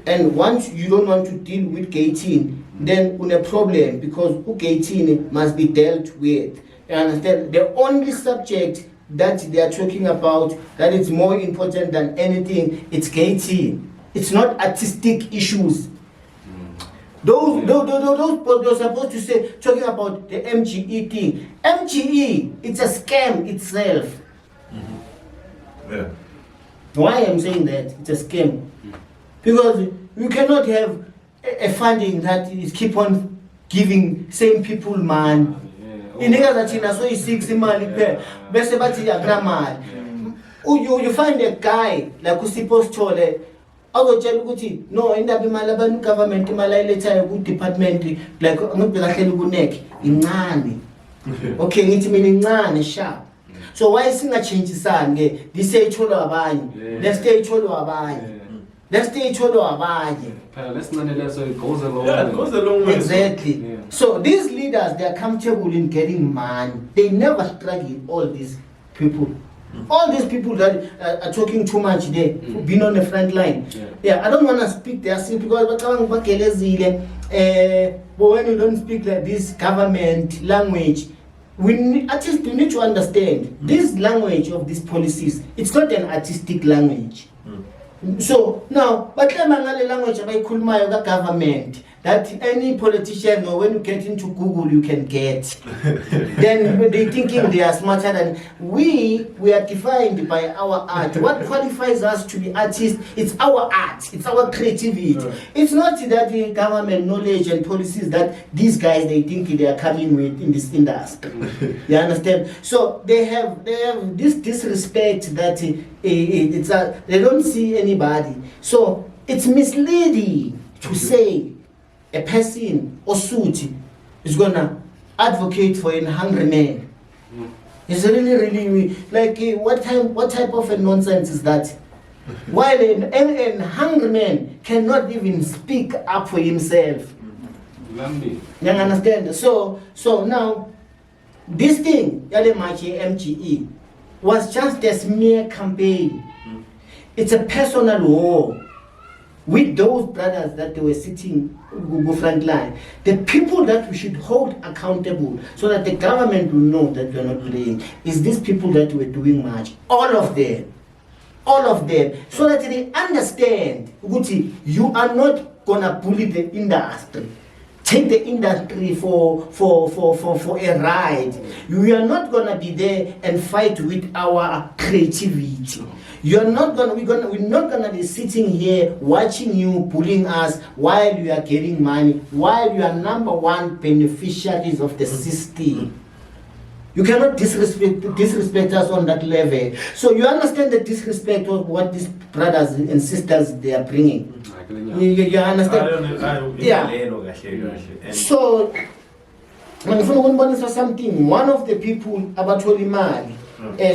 And once you don't want to deal with Gayton, then we have a problem because Gayton must be dealt with. You understand? The only subject that they are talking about that is more important than anything, it's Gayton. It's not artistic issues. Those they're supposed to say talking about the MGE thing. MGE, it's a scam itself. Yeah. Why I'm saying that it's a scam? Because you cannot have a funding that is keep on giving same people man. In so is 6 mali per you find a guy like supposed to no in the government department like okay sharp. So why is it change this say let's stay nonetheless, so it goes along. Yeah, it goes a long way. Exactly. Yeah. So these leaders, they are comfortable in getting money. They never struggle. All these people, all these people that are talking too much, they've been on the front line. Yeah, I don't want to speak their sin because but when you don't speak like this government language, artists need to understand this language of these policies. It's not an artistic language. So now, but the language of government that any politician or when you get into Google you can get. Then they thinking they are smarter than we are defined by our art. What qualifies us to be artists? It's our art, it's our creativity. It's not that the government knowledge and policies that these guys they think they are coming with in this industry. You understand? So they have this disrespect that they don't see anybody. So it's misleading to say a person or suit is gonna advocate for a hungry man. It's really like what type of a nonsense is that? While a hungry man cannot even speak up for himself. You understand? So now this thing, Yale Machi MGE, was just a smear campaign. It's a personal war with those brothers that they were sitting front line. The people that we should hold accountable so that the government will know that we are not playing is these people that were doing much. All of them. So that they understand, Uguti, you are not gonna bully the industry. Take the industry for a ride. We are not gonna be there and fight with our creativity. We're not gonna be sitting here watching you bullying us while you are getting money, while you are number one beneficiaries of the system. You cannot disrespect us on that level. So you understand the disrespect of what these brothers and sisters they are bringing. You understand? Yeah. So when you something, one of the people about Holy Mali,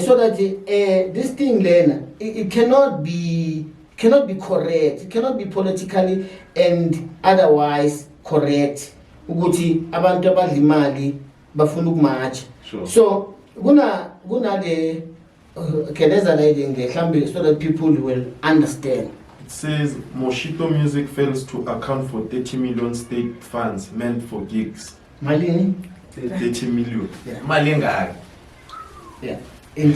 so that this thing then it cannot be correct. It cannot be politically and otherwise correct. Ukuthi abantu abadlimali bafuna ukumatch. So guna the keleza lighting so that people will understand. It says Moshito Music fails to account for 30 million state funds meant for gigs. Malini? 30 million. Malinga. Yeah. In I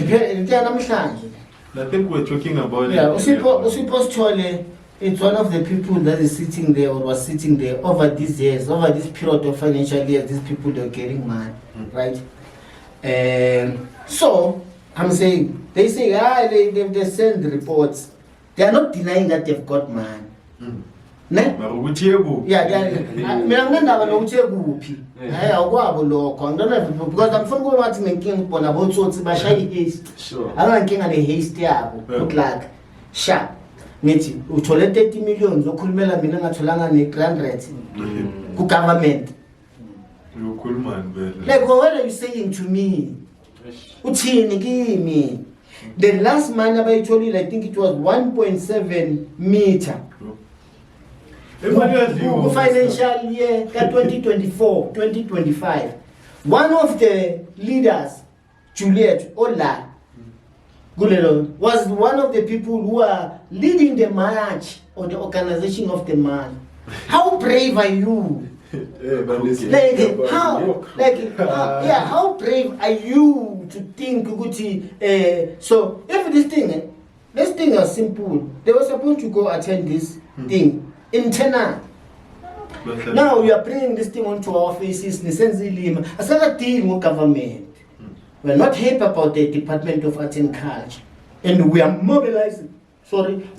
think we're talking about Usipos Chole, it's one of the people that is sitting there or was sitting there over these years, over this period of financial years, these people they're getting mad, right? So I'm saying they say they send reports. They are not denying that they've got man. Yeah, because I'm from what making on about so to haste. Sure. I don't think any haste good like sharp. Meti, utole 30 million zokulmela mina ngatholanga ne grand rate ku government. You cool man, like what are you saying to me? Uthini kimi? The last man I told you, I think it was 1.7 meter. Financial year 2024, 2025. One of the leaders, Juliet Ola Gulero, was one of the people who are leading the march or the organization of the march. How brave are you? How brave are you to think Guti? So if this thing is simple, they were supposed to go attend this thing in Tena. Now we are bringing this thing onto our faces. As a deal with government, we are not happy about the Department of Arts and Culture, and we are mobilizing.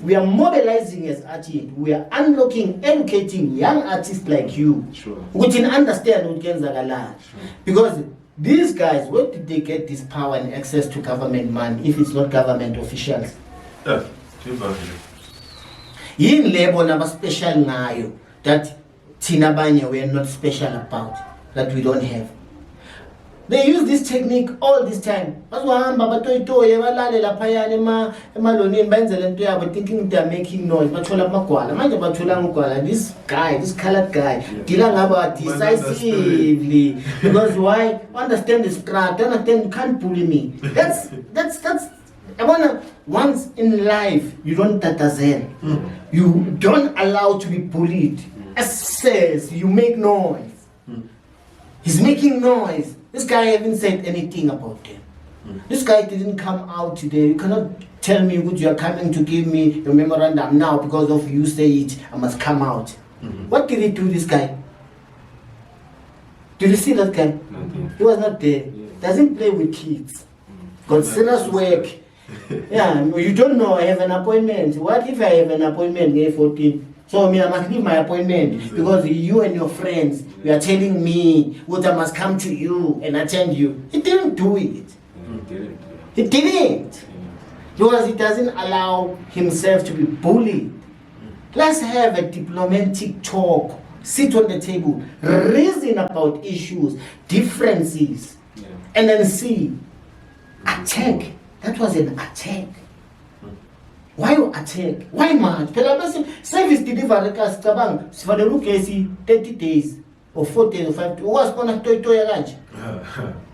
We are mobilizing as artists. We are unlocking, educating young artists like you, who can understand what can Zagala. Because these guys, where did they get this power and access to government money if it's not government officials? In labor number special now that Tinabanya we are not special about, that we don't have. They use this technique all this time. That's why I'm thinking they are making noise. This guy, this colored guy, dealing about decisively. Because why? Understand this crowd, understand you can't bully me. That's I wanna once in life you don't tatazel. You don't allow to be bullied. Says you make noise. He's making noise. This guy haven't said anything about them. This guy didn't come out today. You cannot tell me you are coming to give me a memorandum now because of you say it, I must come out. What did he do, this guy? Did you see that guy? He was not there. Doesn't play with kids. Got serious work. Yeah, you don't know, I have an appointment. What if I have an appointment day 14? So I must leave my appointment because you and your friends, you are telling me what I must come to you and attend you. He didn't do it. He didn't. Because he doesn't allow himself to be bullied. Let's have a diplomatic talk. Sit on the table. Reason about issues, differences. And then see. Attack. That was an attack. Why attack? Why much? Service delivery cast for the look 30 days or 40 days or 5 days. What's going to do your lunch?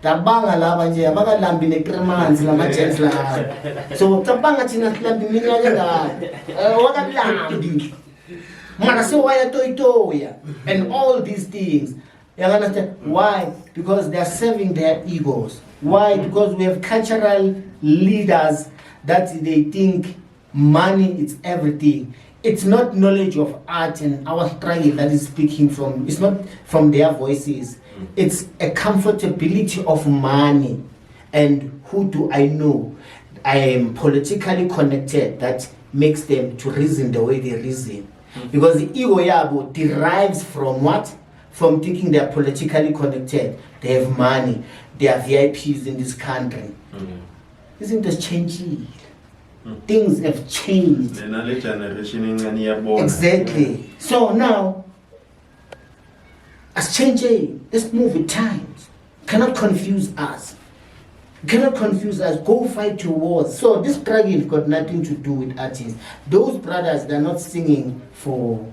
Tabanga lava nje abaka lambi ne 3 months la magents la. So tabanga tina lambi minyaka la. Waka lambi. Mara se waya toya and all these things. You understand? Why? Because they are serving their egos. Why? Because we have cultural leaders that they think money is everything. It's not knowledge of art and our struggle that is speaking from, it's not from their voices. It's a comfortability of money. And who do I know? I am politically connected that makes them to reason the way they reason. Because the ego yabo derives from what? From thinking they are politically connected. They have money. They are VIPs in this country. Isn't this changing? Things have changed. Exactly. So now, as changing, let's move with times. Cannot confuse us. Cannot confuse us. Go fight your wars. So this struggle got nothing to do with artists. Those brothers, they're not singing for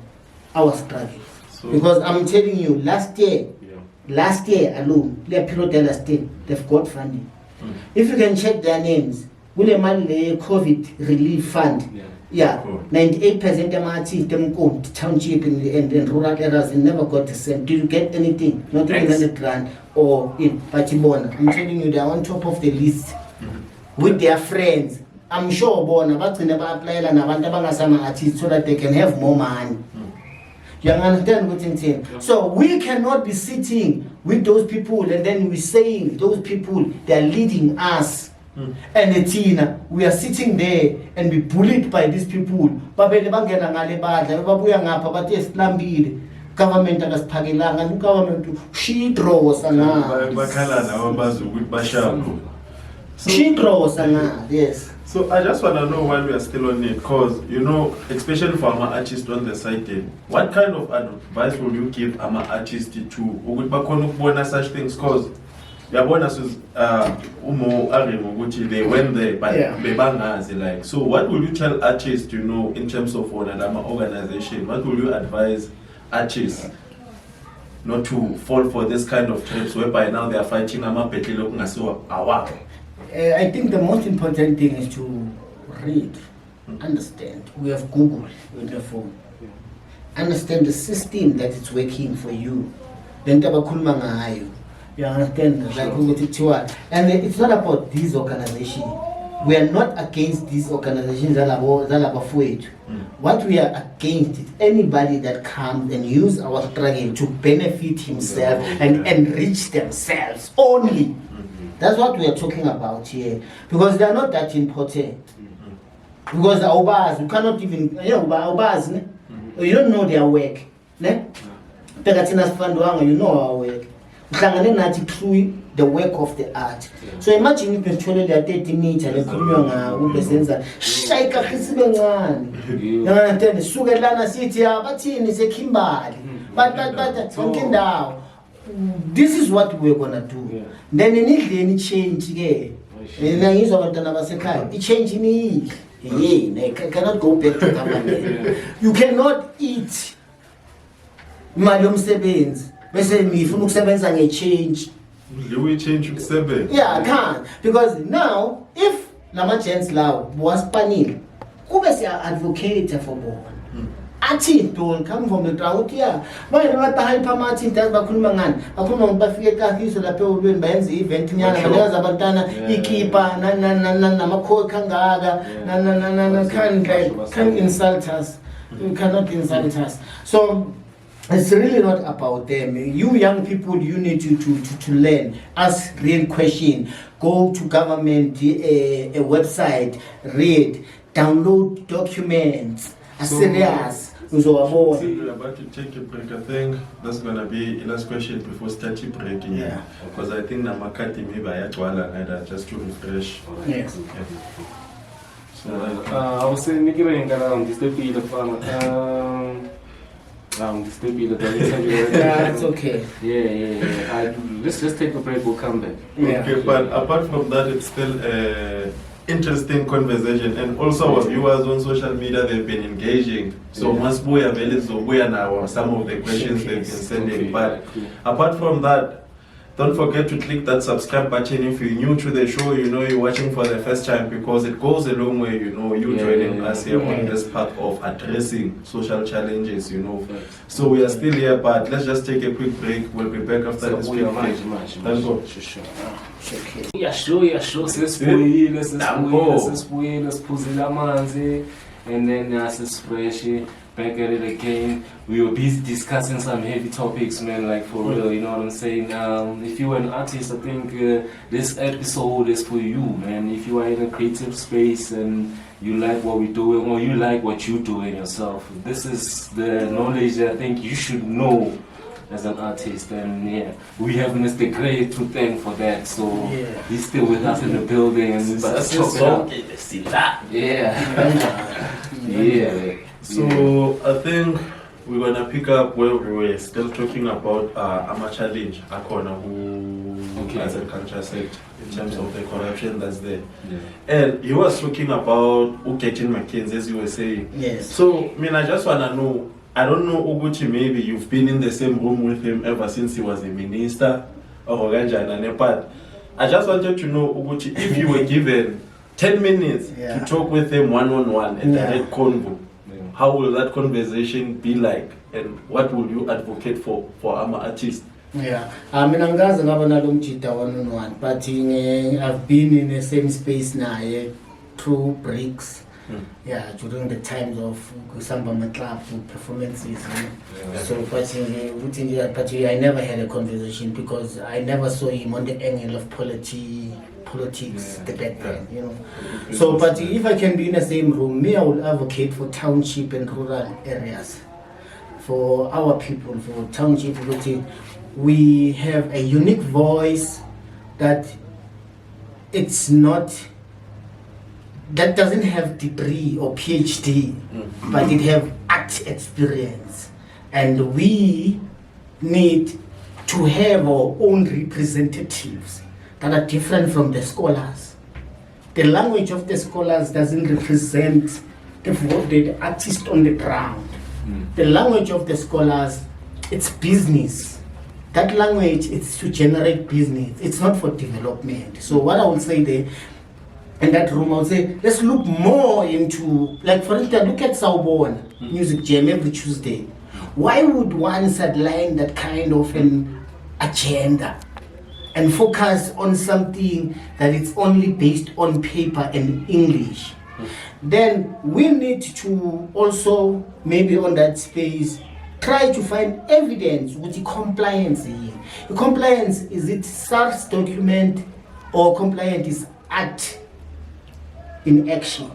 our struggle. So, because I'm telling you, last year alone, they've got funding. If you can check their names, COVID relief fund. 98% of artists, township and rural areas, and never got a cent. Did you get anything? Not even 100 grand or in Pachibona. I'm telling you, they're on top of the list with their friends. I'm sure Bona, but they never apply and artists so that they can have more money. You understand what I'm saying? So we cannot be sitting with those people and then we're saying those people, they're leading us. And Tina, we are sitting there and be bullied by these people. Government and government she draws yes. So I just want to know while we are still on it, because you know, especially for our artists on the side, what kind of advice will you give our artists to such things? Because their bonuses they went there but like, so what will you tell artists, you know, in terms of an organization? What will you advise artists not to fall for this kind of trips whereby now they are fighting I think the most important thing is to read, understand. We have Google with the phone. Understand the system that is working for you. Then you understand? Like, and it's not about this organization. We are not against these organizations that are afraid. What we are against is anybody that comes and use our struggle to benefit himself and enrich themselves only. That's what we are talking about here. Because they are not that important. Because our bars, you cannot even, our bars, you don't know their work. You know our work. Through the work of the art. So imagine if you told that 30 minutes and this is what we're gonna do. Then you need any change again. It change in cannot go back to that. You cannot eat Madam Sebens. Change. We change 7. Yeah, I can't. Because now, if Lama Chance Law was panel, who was your advocate for born? artists don't come from the ground. Yeah, why not the hyper artists that Bakumangan? Akuno Bafika Hiso La Peulin Benz event, Yana Zabantana, Ikipa, Namako Kangaga, can insult us. You cannot insult us. So it's really not about them. You young people, you need to learn. Ask real question. Go to government a website, read, download documents. Serious. So we're about to take a break. I think that's gonna be the last question before starting breaking. Yeah. Because I think Namakati maybe I had to just to refresh. Yes. So I was saying, Nicky, this the field of Yeah, it's okay. Yeah. Let's just take a break. We'll come back. Okay, but apart from that, it's still interesting conversation, and also our viewers on social media, they've been engaging. So once we are available, we are now some of the questions they've been sending. But apart from that, don't forget to click that subscribe button if you're new to the show, you're watching for the first time, because it goes a long way, joining us here on this path of addressing social challenges, So we are still here, but let's just take a quick break. We'll be back after this quick break. Let's go. Yeah, sure. Sesibuyile, siphuzile amanzi, and then sesifresh. Back at it again. We were busy discussing some heavy topics, man, like for real, you know what I'm saying? If you are an artist, I think this episode is for you, man. If you are in a creative space and you like what we're doing, or you like what you're doing yourself, this is the knowledge that I think you should know as an artist. And we have Mr. Gray to thank for that. So he's still with us in the building, and So I think we're gonna pick up where we were still talking about Ama challenge Akona who as a culture sector in terms of the corruption that's there. And he was talking about Gayton McKenzie, as you were saying. Yes. So I just wanna know, I don't know Uguchi, maybe you've been in the same room with him ever since he was a minister or but I just wanted to know, Uguchi, if you were given 10 minutes to talk with him one-on-one in direct convo, how will that conversation be like, and what will you advocate for our artists? Yeah, I mean, I'm guys one-on-one, but I've been in the same space now through breaks. During the times of Samba Club performances. So, but I never had a conversation because I never saw him on the angle of politics, the back then, So, but if I can be in the same room, I will advocate for township and rural areas, for our people, for township. We have a unique voice that that doesn't have degree or PhD, but it have art experience, and we need to have our own representatives that are different from the scholars. The language of the scholars doesn't represent the artist on the ground. The language of the scholars, it's business. That language is to generate business. It's not for development. So what I would say there, in that room, I would say, let's look more into, like for instance, look at Sawubona Music Jam every Tuesday. Why would one sideline that kind of an agenda and focus on something that is only based on paper and English? Then we need to also, maybe on that space, try to find evidence with the compliance here. The compliance, is it SARS document or compliance is act in action?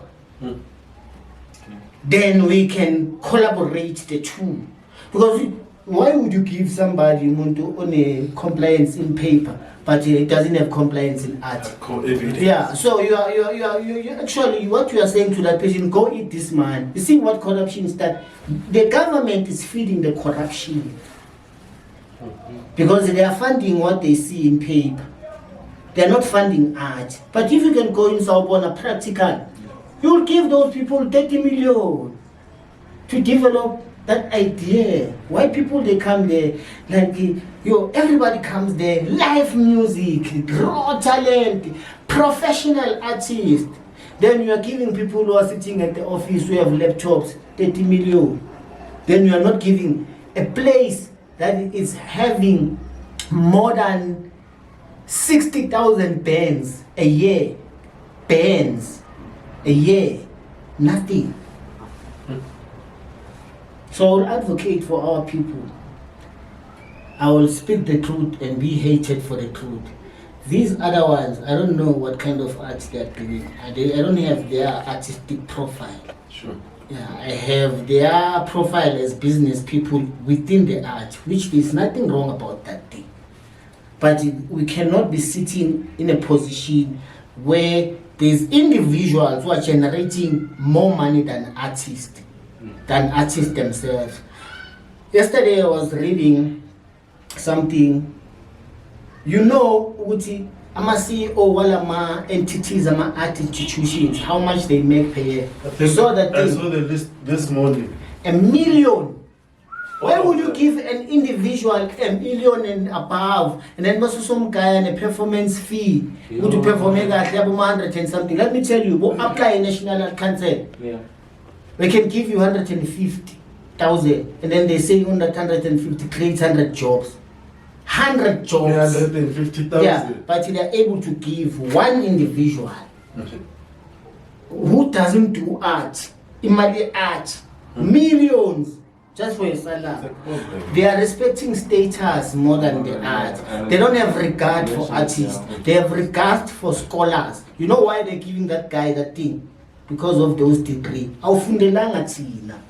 Then we can collaborate the two. Because why would you give somebody on a compliance in paper, but it doesn't have compliance in art? So you actually, what you are saying to that patient, go eat this man. You see what corruption is, that the government is feeding the corruption because they are funding what they see in paper. They are not funding art. But if you can go in Sawubona practical, you will give those people 30 million to develop that idea. Why people they come there, like everybody comes there, live music, raw talent, professional artists. Then you are giving people who are sitting at the office who have laptops 30 million. then you are not giving a place that is having more than 60,000 bands a year. Bands a year. Nothing. So I will advocate for our people. I will speak the truth and be hated for the truth. These other ones, I don't know what kind of art they are doing. I don't have their artistic profile. Sure. Yeah, I have their profile as business people within the art, which there's nothing wrong about that thing. But we cannot be sitting in a position where there's individuals who are generating more money than artists themselves. Yesterday I was reading something. You know, Uti, I'm CEO Walama entities, art institutions, how much they make per year. You saw that thing? I saw the list this morning. $1 million. Why would you give an individual $1 million and above, and then also some guy and a performance fee? Would you perform at 100 and something? Let me tell you, we'll apply a national council. Yeah. We can give you 150,000, and then they say on that 150 creates 100 jobs. 100 jobs. 150,000. Yeah, but they are able to give one individual who doesn't do art, imali art, millions just for a salary. They are respecting status more than the art. They don't have regard for artists. They have regard for scholars. You know why they're giving that guy that thing? Because of those degrees. Awufundelanga thina.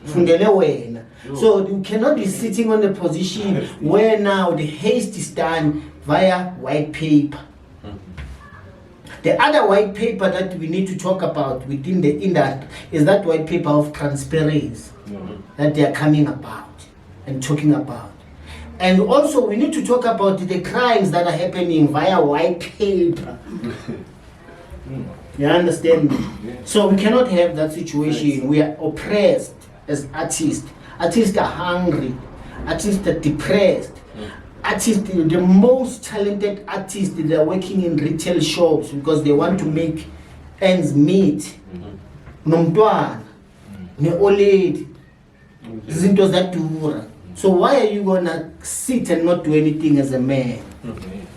Fundele wena. So you cannot be sitting on the position where now the haste is done via white paper. The other white paper that we need to talk about within the industry is that white paper of transparency that they are coming about and talking about. And also we need to talk about the crimes that are happening via white paper. You understand me? So we cannot have that situation. We are oppressed as artists. Artists are hungry. Artists are depressed. Artists, the most talented artists, they are working in retail shops because they want to make ends meet. Nomntwana, ne old lady, zinto zadura. So why are you gonna sit and not do anything as a man?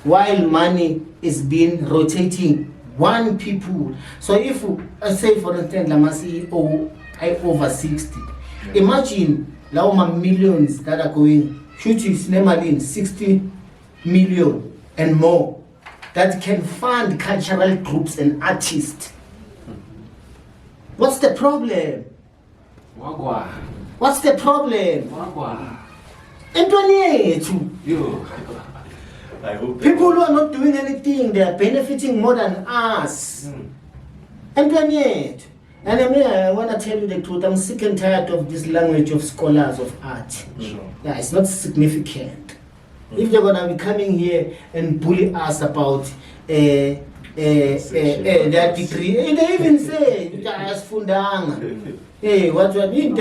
While money is being rotating one people. So if I say for instance, I'm a CEO, I over 60. Imagine how millions that are going, shooting in 60 million and more that can fund cultural groups and artists. What's the problem? Wagwa. What's the problem? Wagwa. I hope People who are not doing anything, they are benefiting more than us. And I want to tell you the truth, I'm sick and tired of this language of scholars of art. Sure. Yeah, it's not significant. If they're going to be coming here and bully us about their degree, they even say, hey, what you are doing,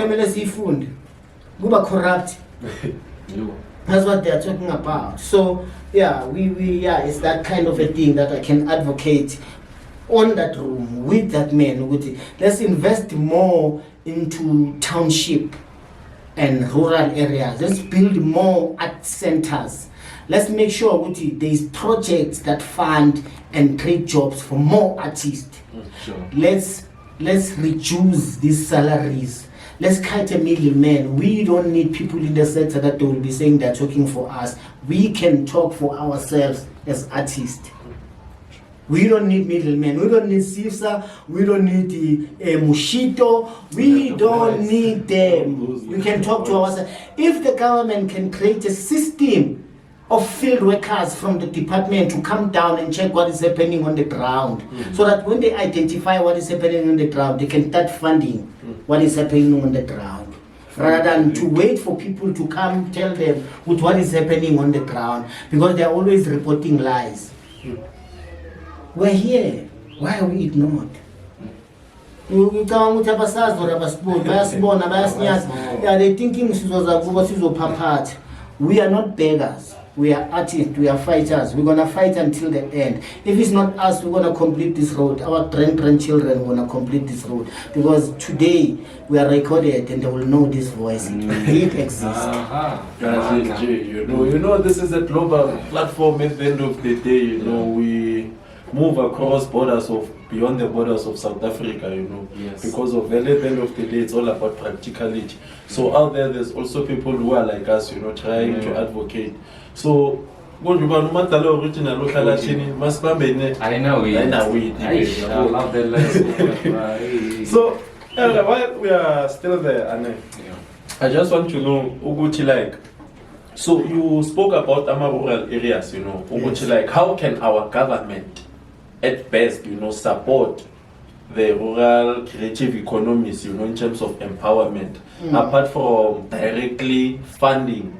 go corrupt. That's what they're talking about. So, yeah, it's that kind of a thing that I can advocate on that room with that man. Let's invest more into township and rural areas. Let's build more art centers. Let's make sure there's projects that fund and create jobs for more artists. Sure. Let's reduce these salaries. Let's cut a middleman. We don't need people in the sector that they will be saying they're talking for us. We can talk for ourselves as artists. We don't need middlemen. We don't need CCIFSA. We don't need the Mushito. We don't need them. We can talk to ourselves. If the government can create a system of field workers from the department to come down and check what is happening on the ground, so that when they identify what is happening on the ground, they can start funding what is happening on the ground, rather than to wait for people to come tell them with what is happening on the ground, because they are always reporting lies. We're here. Why are we ignored? They're thinking we are not beggars. We are artists, we are fighters. We're gonna fight until the end. If it's not us, we're gonna complete this road. Our grandchildren are gonna complete this road. Because today we are recorded and they will know this voice. It exists. You know, this is a global platform at the end of the day, you know, we move across borders of beyond the borders of South Africa, you know, because of at the end of the day, it's all about practicality. So out there's also people who are like us, you know, trying to advocate. So, I know it. So, while we are still there, Anne, I just want to know, Uguchi, like, so you spoke about our rural areas, you know, Uguchi, like, how can our government, at best, you know, support the rural creative economies, you know, in terms of empowerment, apart from directly funding,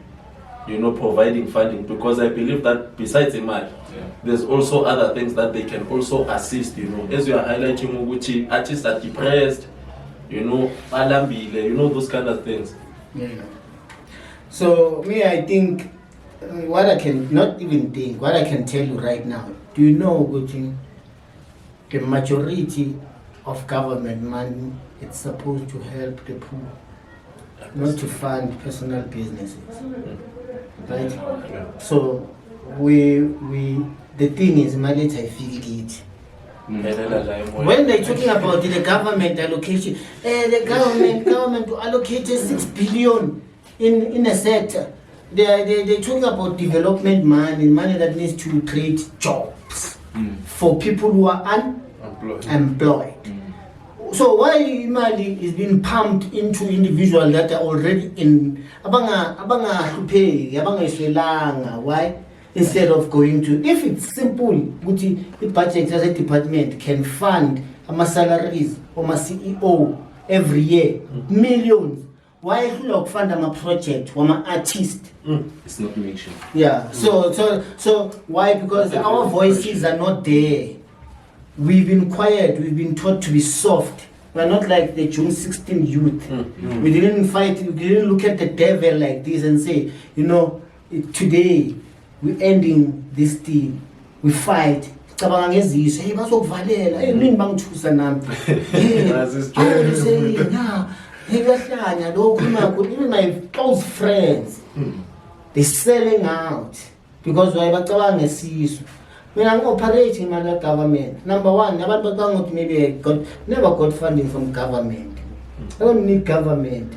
you know, providing funding, because I believe that besides Imali, there's also other things that they can also assist, you know, as you are highlighting, Uguchi, artists are depressed, you know, alambile, you know, those kind of things. Yeah. So, me, I think, what I can tell you right now, do you know, Uguchi, the majority of government money, it's supposed to help the poor, not to fund personal businesses. Right? So the thing is, when they're talking about the government allocation, the government allocated 6 billion in a sector. They're talking about development money that needs to create jobs for people who are unemployed. So why Imali is being pumped into individuals that are already in why? Instead of going to, if it's simple, the budget as a department can fund salaries or my CEO every year, millions. Why should you fund a project or my artist? It's not mentioned. Yeah. So why? Because our voices are not there. We've been quiet. We've been taught to be soft. We're not like the June 16 youth. We didn't fight. We didn't look at the devil like this and say, you know, today we're ending this thing. We fight. Hey, even my close friends, they're selling out because when I'm operating in the government, number one, never got funding from government. I don't need government.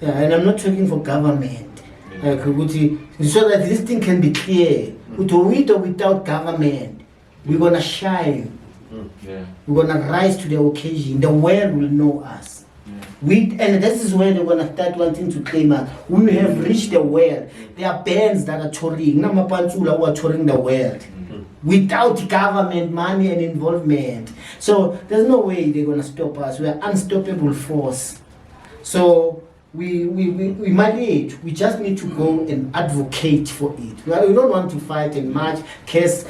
Yeah, and I'm not talking for government. So that this thing can be clear. With or without government, we're gonna shine. We're gonna rise to the occasion. The world will know us. And this is where they're gonna start wanting to claim us. We have reached the world. There are bands that are touring. Namapansula who are touring the world. Without government money and involvement. So there's no way they're gonna stop us. We are unstoppable force. So we manage. We just need to go and advocate for it. We don't want to fight and march, cause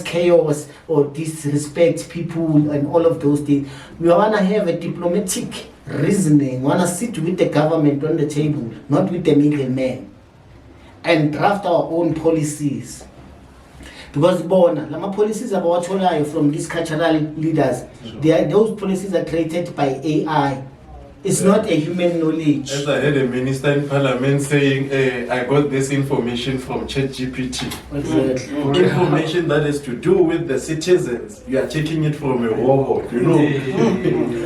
chaos or disrespect people and all of those things. We want to have a diplomatic reasoning. We want to sit with the government on the table, not with the middlemen, and draft our own policies. Because policies about from these cultural leaders, those policies are created by AI. It's not a human knowledge. As I heard a minister in parliament saying, I got this information from ChatGPT. Exactly. Information that is to do with the citizens. You are taking it from a robot, you know.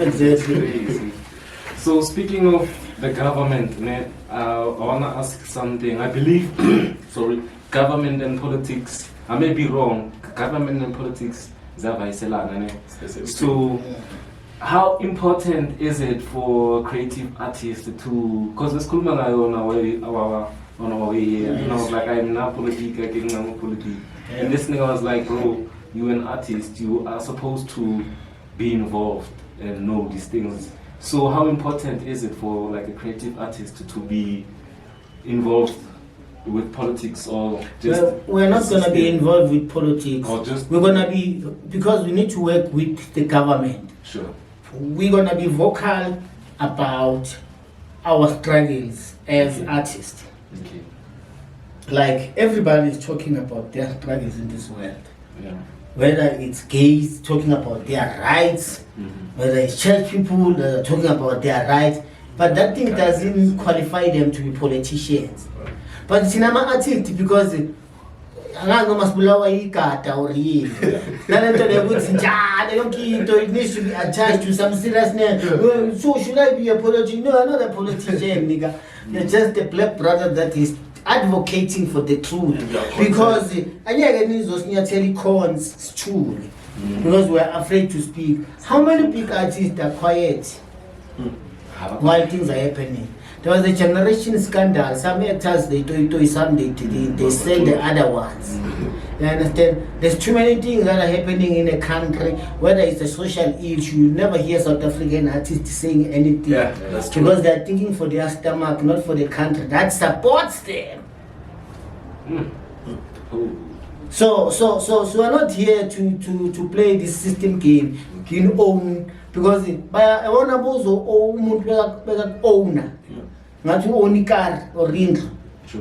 Exactly. So speaking of the government, I want to ask something. I believe, government and politics, I may be wrong, government and politics, so how important is it for creative artists to, because the school man on our way here, and I was like, I'm not political, I'm political. And this thing I was like, bro, you're an artist, you are supposed to be involved and know these things. So how important is it for like a creative artist to be involved with politics, or just? Well, we're not going to be involved with politics. Or just, we're going to be, because we need to work with the government. Sure. We're going to be vocal about our struggles as artists. Okay. like everybody is talking about their struggles in this world. Yeah. Whether it's gays talking about their rights, whether it's church people that are talking about their rights, but that thing doesn't qualify them to be politicians. But it's in an artist because or it needs to be attached to some seriousness. So should I be a politician? No, I'm not a politician, nigga. You're just a black brother that is advocating for the truth. Because it's true. Because we're afraid to speak. How many big artists are quiet while things are happening? There was a generation scandal. Some actors they do some they sell the other ones. You understand? There's too many things that are happening in a country. Whether it's a social issue, you never hear South African artists saying anything. Yeah, that's true. Because they're thinking for their stomach, not for the country that supports them. So we're not here to play this system game. You own because by a owner. Not to own a car or rent.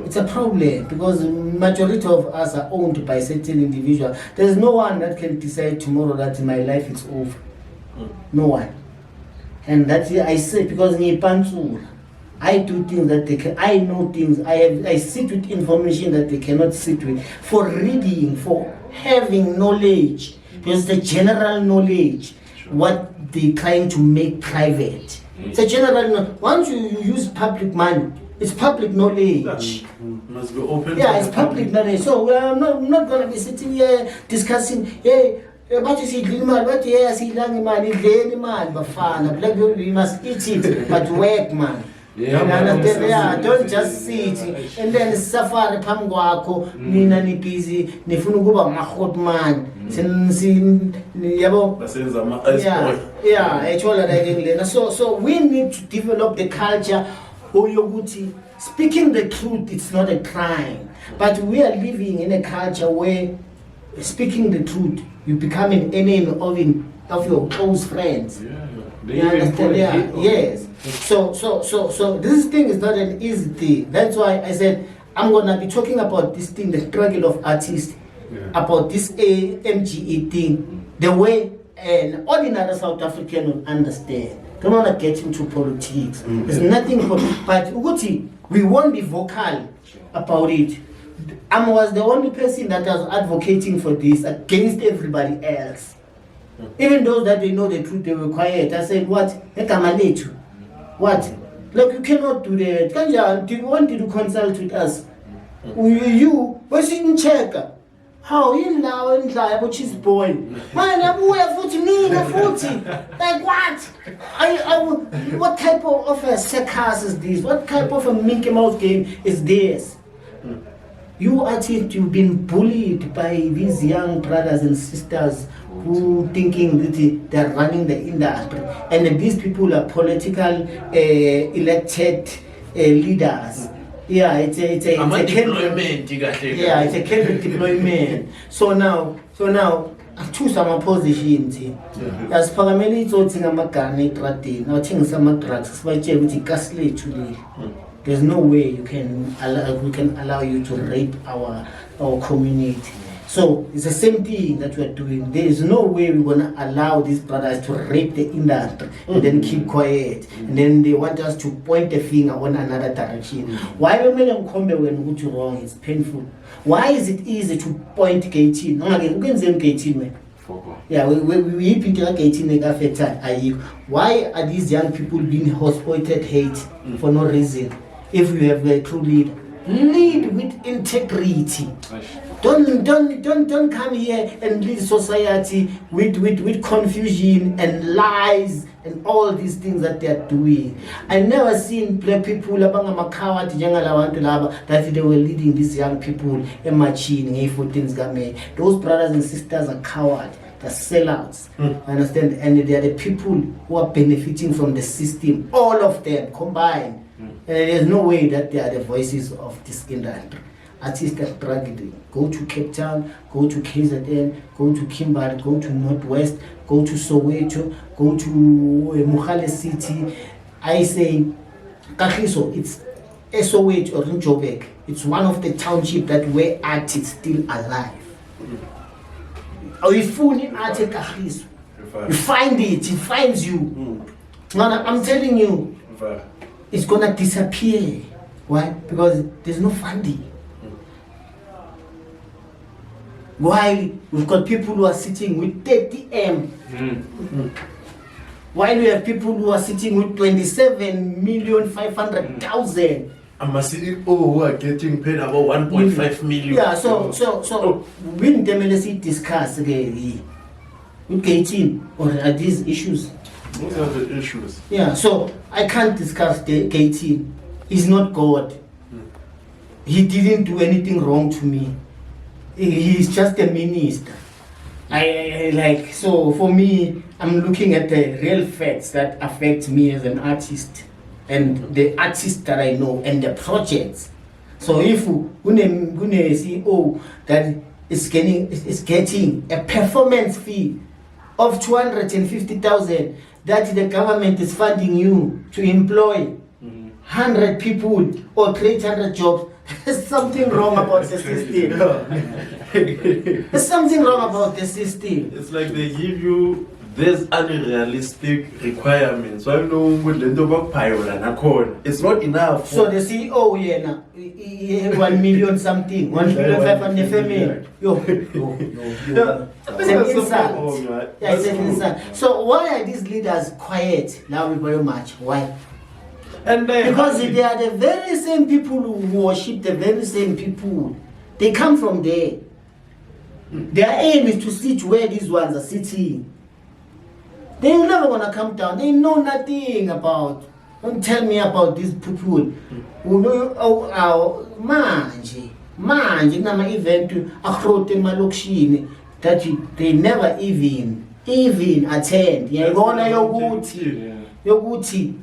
It's a problem because the majority of us are owned by certain individuals. There's no one that can decide tomorrow that my life is over. No one. And that's I say because I do things that they can. I know things. I sit with information that they cannot sit with. For reading, for having knowledge, because the general knowledge, what they're trying to make private. It's a general knowledge. Once you use public money, it's public knowledge. Must be open. Yeah, it's public knowledge. So we're not going to be sitting here discussing, hey, what is it, what is it, man, black people, we must eat it, but work, man. Yeah, don't just sit and then safari phambi kwakho mina ni busy nifuna ukuba mahot man yabo yeah actually like so we need to develop the culture oyokuthi speaking the truth it's not a crime, but we are living in a culture where speaking the truth you become an enemy of your close friends. You understand? Yeah, yes. So this thing is not an easy thing. That's why I said I'm gonna be talking about this thing, the struggle of artists, about this MGE thing, the way an ordinary South African will understand. Don't wanna get into politics. There's nothing but we won't be vocal about it. I was the only person that was advocating for this against everybody else. Even those that they know the truth, they were quiet. I said, what? What? Look, you cannot do that. Kanja, do you want to consult with us? You, what's in check? How you now and like about his boy? Man, I'm aware of me, like what? What type of a circus is this? What type of a Mickey Mouse game is this? You artists, you've been bullied by these young brothers and sisters who thinking that they're running the industry, and these people are political elected leaders. Yeah, it's a deployment. Yeah, it's a Kendrick deployment. So now, choose some positions. As Parameli, it's all thing I'm a garnet ratin. Now things some drugs. By with ghastly today. There's no way we can allow you to rape our community. So it's the same thing that we're doing. There is no way we're gonna allow these brothers to rape the industry and then keep quiet. And then they want us to point the finger on another direction. Why when you wrong? It's painful. Why is it easy to point Gayton? Yeah, we Gayton. Why are these young people being exploited hate for no reason? If you have a true leader, lead with integrity. Don't come here and lead society with confusion and lies and all these things that they are doing. I never seen people that they were leading these young people in machine. Those brothers and sisters are cowards. They're sellouts. Understand? And they are the people who are benefiting from the system. All of them combined. There's no way that they are the voices of this industry. Artists are struggling. Go to Cape Town, go to KZN, go to Kimberley, go to Northwest, go to Soweto, go to Mohale City. I say, Kagiso, it's Esowet or Njobek, it's one of the township that where art is still alive. Or if you find it finds you. I'm telling you, it's gonna disappear. Why? Because there's no funding. Why? We've got people who are sitting with 30 M. While we have people who are sitting with 27,500,000. I'm a CEO who are getting paid about 1.5 million. Yeah, so we didn't discuss with Gayton or are these issues. Those are the issues. Yeah, so I can't discuss the Gayton. He's not God. He didn't do anything wrong to me. He's just a minister. So for me, I'm looking at the real facts that affect me as an artist and the artists that I know and the projects. So if une CEO that is getting a performance fee of 250,000 that the government is funding you to employ 100 people or create 100 jobs, there's something wrong about the system. There's something wrong about the system. It's like they give you these unrealistic requirements. So I know with the it's not enough. So the CEO, 1 million something, 1,500,000 family. It's an insult. Yeah, it's an insult. So why are these leaders quiet now very much? Why? Because they are the very same people who worship the very same people. They come from there. Their aim is to sit where these ones are sitting. They're never gonna come down. They know nothing about. Don't tell me about these people who know manje nama event akrote malokshini that they never even attend. Yayibona yokuthi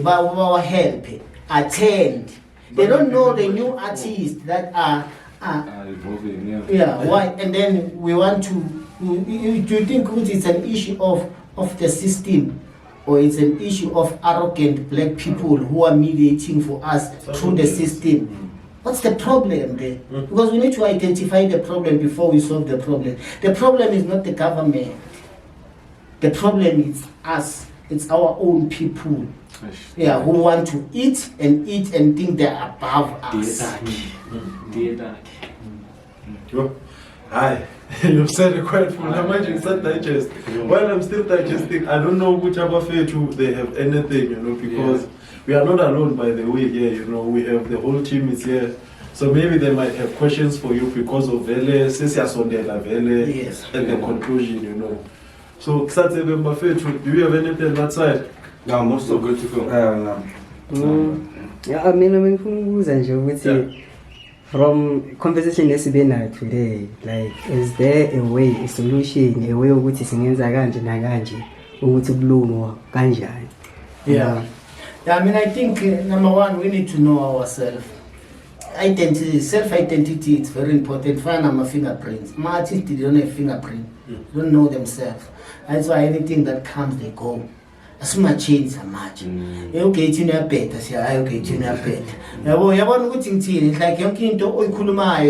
bawa help attend. They don't know the new artists that are why? And then we want to. Do you think it's an issue of the system, or it's an issue of arrogant black people who are mediating for us through the system? What's the problem there? Because we need to identify the problem before we solve the problem. The problem is not the government. The problem is us. It's our own people. Yeah, who want to eat and think they're above us. Hi, you've said it quite full. I'm imagine start digest. While I'm still digesting, I don't know which other fair too they have anything, because we are not alone, by the way. Here, we have the whole team is here. So maybe they might have questions for you because of Vele, at the conclusion, So, do you have anything on that side? No, most so good to go. I mean, from conversation today, like, is there a way, a solution, a way of which is in Yeah, I mean, I think number one, we need to know ourselves. Identity, self-identity, it's very important. Find our fingerprints. My artists, they don't have fingerprint. They don't know themselves. That's why anything that comes, they go. As much change, so much. Okay, it's in a bed. It's like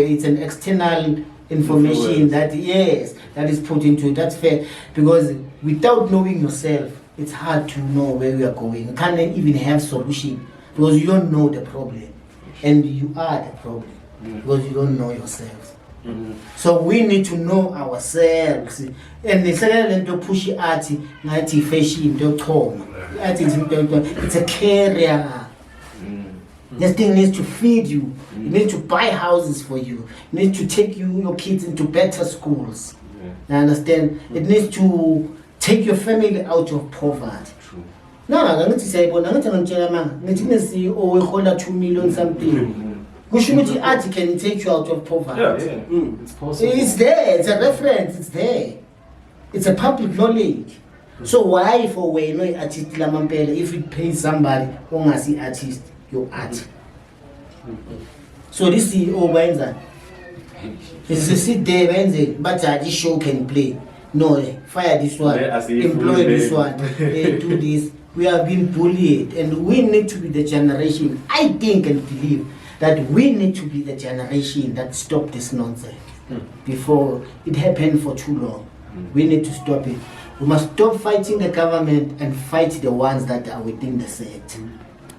it's an external information that is put into it. That's fair, because without knowing yourself, it's hard to know where we are going. You can't even have solution because you don't know the problem, and you are the problem because you don't know yourself. So we need to know ourselves. And the second to push art, fashion, it's a career. This thing needs to feed you. It needs to buy houses for you. It needs to take your kids into better schools. You understand? It needs to take your family out of poverty. No, I'm going to say, but I'm going to say, oh, we hold 2 million something. Art can take you out of poverty. It's possible. It's there. It's a reference. It's there. It's a public knowledge. So why for when no artist if it pays somebody who has the artist your art? So this CEO Wenza is to sit there Wenza, but this show can play. No, fire this one, employ this one, do this. we have been bullied, and we need to be the generation, I think and believe, that we need to be the generation that stop this nonsense before it happened for too long. We need to stop it. We must stop fighting the government and fight the ones that are within the sector.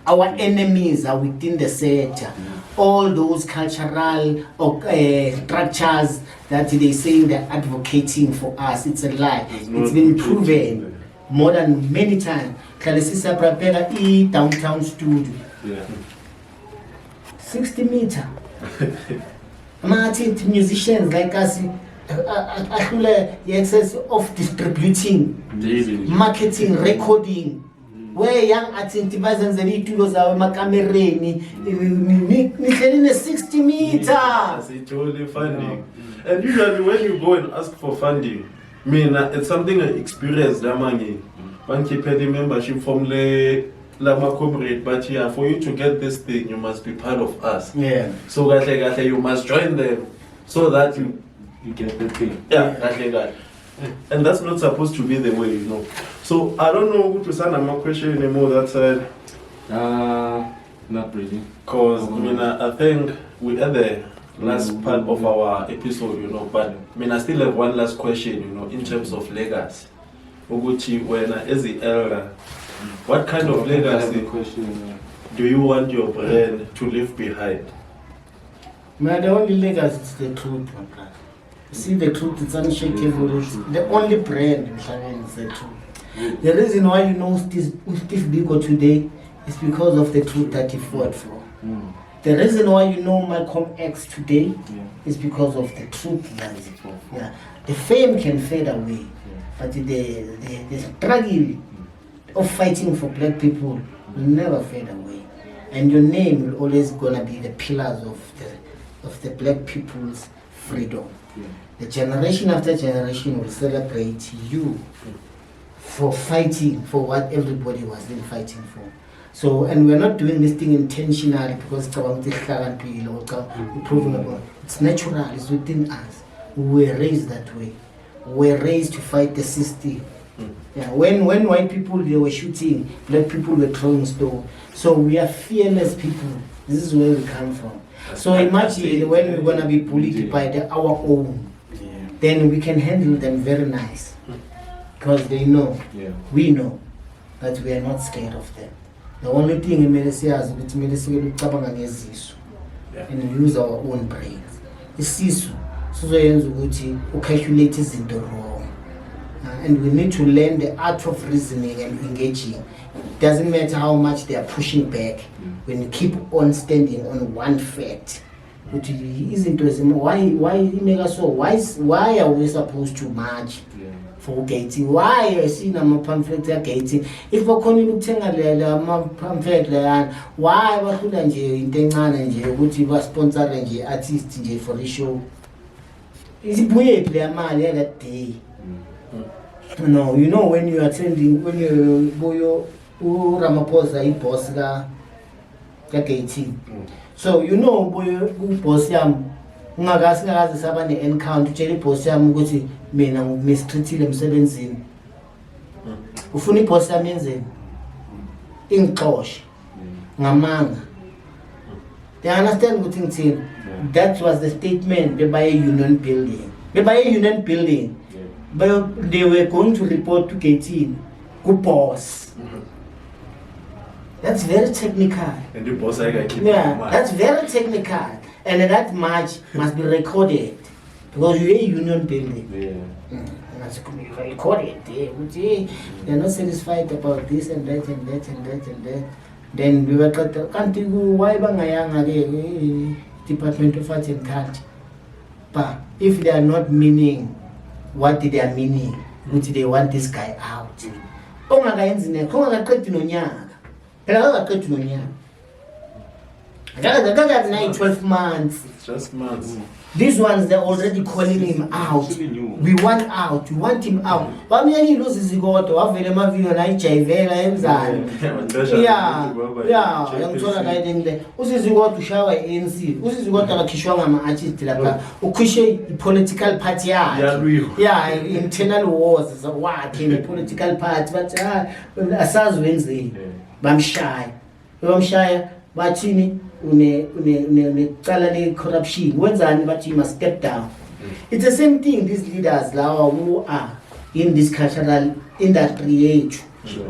Our enemies are within the sector. All those cultural structures that they say they're advocating for us, it's a lie. It's been proven more than many times. Kalisisa prepare downtown studio. 60 meter. Martin musicians like us the access of distributing, marketing, recording. Where young artists bazenzela itulo zawo emakamereni nihlelile 60 meter. Totally funding. And usually when you go and ask for funding, it's something I experienced. One keep the membership from Lama Comrade, but yeah, for you to get this thing, you must be part of us. Yeah. So you must join them so that you get the thing. Yeah, and that's not supposed to be the way, So I don't know who to send my question anymore that side. Not really. Because I think we are the last part of our episode, but I still have one last question, in terms of legacy. Uguchi, when as the elder, what kind of legacy do you want your brand to leave behind? The only legacy is the truth, my brother. See, the truth is unshakable. It's the only brand is the truth. The reason why Steve Biko today is because of the truth that he fought for. The reason why Malcolm X today is because of the truth that he fought for. Yeah. The fame can fade away, but the struggle of fighting for black people will never fade away. And your name will always gonna be the pillars of the black people's freedom. The generation after generation will celebrate you for fighting for what everybody was then fighting for. So, and we're not doing this thing intentionally because it's natural, it's within us. We were raised that way. We were raised to fight the system. Yeah, when white people they were shooting, black people were throwing stones. So we are fearless people. This is where we come from. So imagine when we're gonna be bullied by our own, then we can handle them very nice, because they know, we know that we are not scared of them. The only thing in Malaysia is and use our own brains. It's calculate is in the wrong, and we need to learn the art of reasoning and engaging. It doesn't matter how much they are pushing back. When you keep on standing on one fact, which is interesting. Why are we supposed to march for Gating? Why are you seeing pamphlet Gating? If we're going to tell pamphlet, why was it in Tengan which was sponsoring artists for the show? Is it weird that day? No, when you are attending, when you go Ramaphosa boss Gating. So boss yam ungakazi saba ne-encounter utshela iboss yami ukuthi mina mistreatile emsebenzini. Ufuna iboss yami yenzeni? Ingixoshe ngamanga. They understand ukuthi ngithini? That was the statement by a union building. By a union building, but they were going to report to Gating, good boss. That's very technical. And the boss that's very technical. And that march must be recorded because you're a union building. That's recorded. They're not satisfied about this and that and that and that and that. Then we were can't you why bangayanga Department of Arts and Culture. But if they are not meaning what they are meaning, which they want this guy out. That's 12 months. It's just months. These ones, they're already calling him out. We want out. We want him out. But me, he loses his got to have a video and yeah. I'm told I didn't. Usis you got to shower ANC. Usis you got to Kishwanga artist like Ukushe political party. Yeah, internal wars. What in the political party? But Asaz Wednesday. I'm shy. But corruption. But you must step down. It's the same thing. These leaders who are in this cultural industry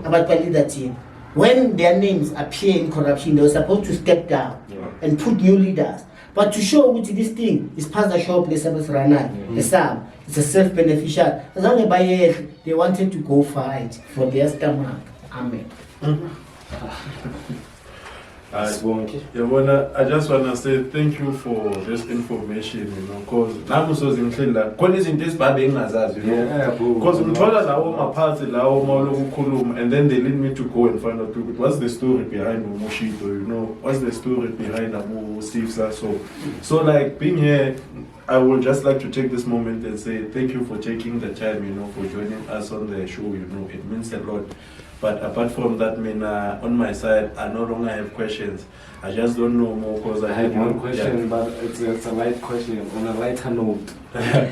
about the leader team. When their names appear in corruption, they were supposed to step down and put new leaders. But to show which this thing is past the shop, it's a self-beneficial. As long as they wanted to go fight for their stomach. Amen. I just want to say thank you for this information, because because and then they lead me to go and find out what's the story behind Moshito, what's the story behind CCIFSA. So like being here, I would just like to take this moment and say thank you for taking the time, for joining us on the show, it means a lot. But apart from that, on my side, I no longer have questions. I just don't know more because I have one question, but it's a light question. On a lighter note,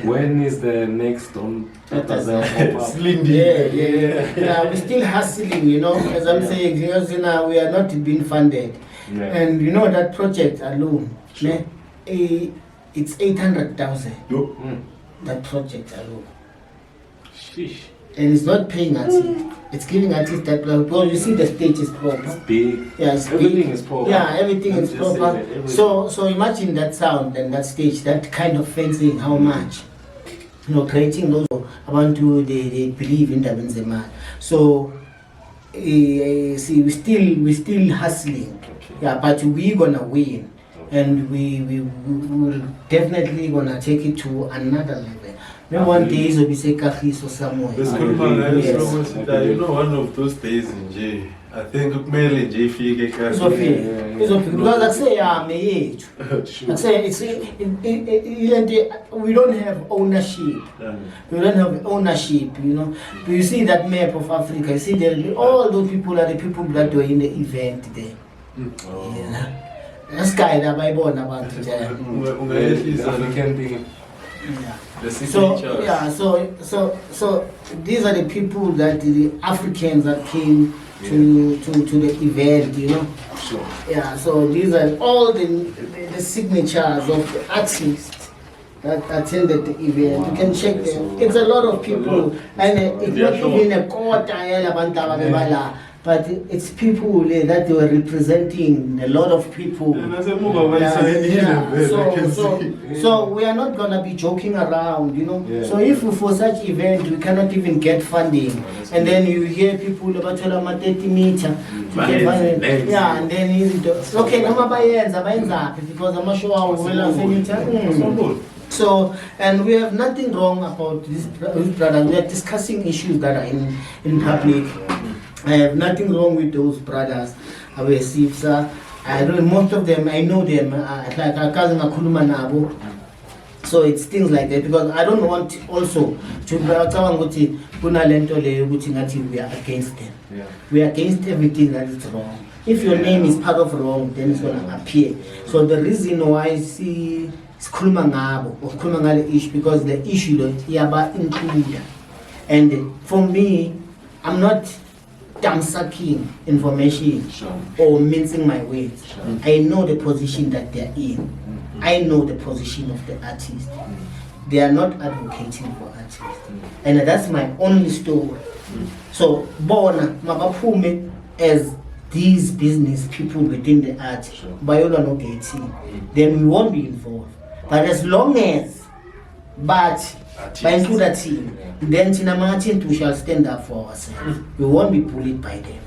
when is the next Don't Tatazel pop-up? Yeah, we're still hustling, as I'm saying, because we are not being funded. Yeah. And that project alone, it's 800,000. That project alone. Sheesh. And it's not paying artists. It's giving artists that because you see the stage is proper. It's big. Yeah, it's everything big. Is proper. Yeah, everything is proper. So imagine that sound and that stage, that kind of fencing, how much. Creating those abantu they believe in the Benzema. So see we still hustling. Okay. Yeah, but we're gonna win. Okay. And we will definitely gonna take it to another level. Maybe one day is be say Kakhis or somewhere. One of those days in J. I think mainly J it's okay. Because I say my age. I say we don't have ownership. We don't have ownership, But you see that map of Africa, you see all those people are the people that were in the event there. That's kind of I born about it. African thing. So these are the people that the Africans that came to the event, Sure. Yeah, so these are all the signatures of the artists that attended the event. You can check them. It's a lot of people, and it's not even a quarter. But it's people that they were representing a lot of people. So we are not gonna be joking around, So if for such event we cannot even get funding, and then you hear people about 30 meter, and then okay, because I'm not sure how well So, and we have nothing wrong about this brother. We are discussing issues that are in public. I have nothing wrong with those brothers. Our CCIFSA, most of them, I know them. Like a cousin Akuluma Nabo. So it's things like that because I don't want also to we are against them. Yeah. We are against everything that is wrong. If your name is part of wrong, then it's gonna appear. So the reason why I see Kuluma Ngabo or Kuluma Ngale issue because the issue that Yaba included. And for me, I'm not sucking information or mincing my words. I know the position that they're in. I know the position of the artist. They are not advocating for artists. And that's my only story. So, Bona, Mabapume, as these business people within the art, Bayola no Gating, then we won't be involved. But as long as, by include a team, then Tina Martin too shall stand up for ourselves. We won't be bullied by them.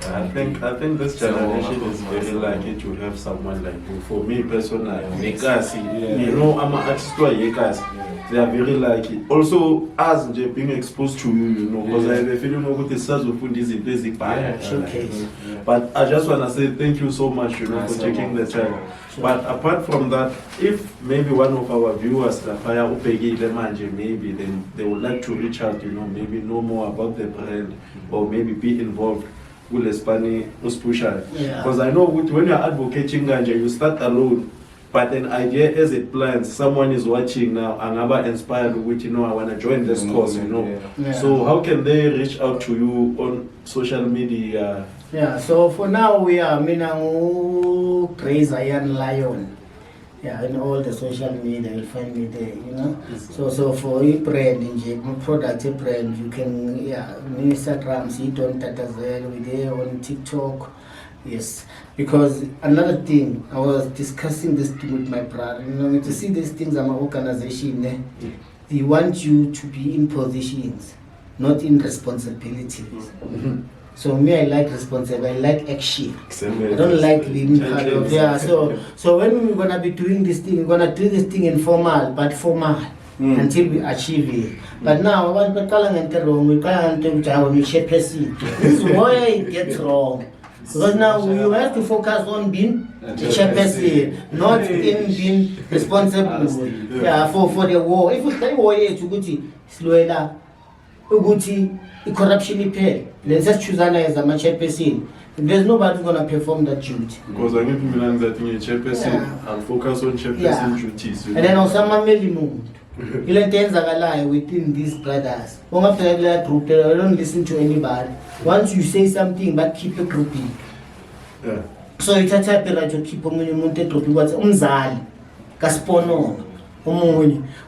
I think this generation is very lucky to have someone like you. For me personally, I'm an artist. they are very lucky. Also, us being exposed to you, because I have a feeling of the stars of this in basic But I just want to say thank you so much, for taking the time. But apart from that, if maybe one of our viewers, maybe then they would like to reach out, maybe know more about the brand or maybe be involved. Because I know when you're advocating ganja, you start alone. But an idea as it plans, someone is watching now and I'm inspired with, I want to join this cause, So how can they reach out to you on social media? Yeah, so for now we are Zionlion. Yeah, in all the social media you'll find me there, So for a brand, product brand, you can Instagram, Don't Tatazel, we're there on TikTok. Yes, because another thing, I was discussing this thing with my brother. To see these things, I'm an organization. They want you to be in positions, not in responsibilities. So me, I like responsibility. I like action. I don't like being part of. So when we're gonna be doing this thing, we're gonna do this thing informal, but formal. Until we achieve it. But now, we can't This is where it gets wrong. Because now you have to focus on being chairperson, not in being responsible for the war. If you say war, the corruption is let's just choose as a chairperson. There's nobody going to perform that duty. Because I need to learn that in chairperson and focus on chairperson duties. And then also, within these brothers. I don't listen to anybody. Once you say something, but keep it grouping. Yeah. So it's a type of keep on what's umzali. Kaspono.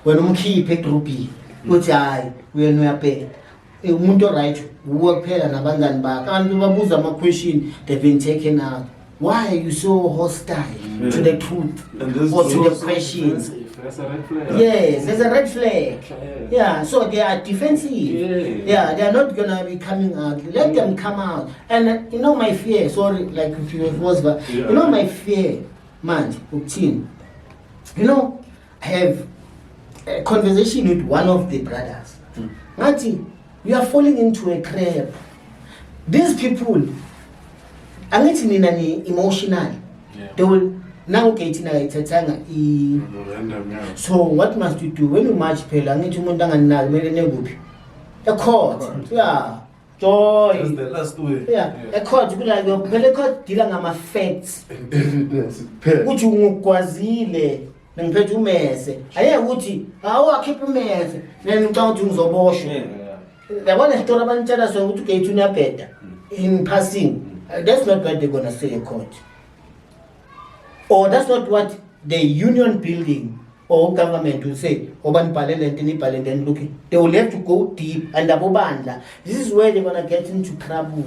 When keep it grouping. Which when we are paid. Right, work paid and abandoned back. And my question, they've been taken out. Why are you so hostile to the truth or to the questions? That's a red flag. Yes, there's a red flag. Yeah, so they are defensive. Yeah, they are not gonna be coming out. Let them come out. And my fear. Sorry, like if you was, but my fear, man, I have a conversation with one of the brothers. Marty, we are falling into a trap. These people, I'm getting in an emotional. They will. Now so what must you do when you march pela a court joy that's the last way. A court be like your court dealing with facts which you kwazile ngiphethe umese aye ukuthi awukhipha umese then ucathi ngizobosha yabona isitori abanitshela sona ukuthi Gayton uyabheda in passing. That's not what they're going to say in court. Or that's not what the union building or government will say. They will have to go deep and this is where they're going to get into trouble.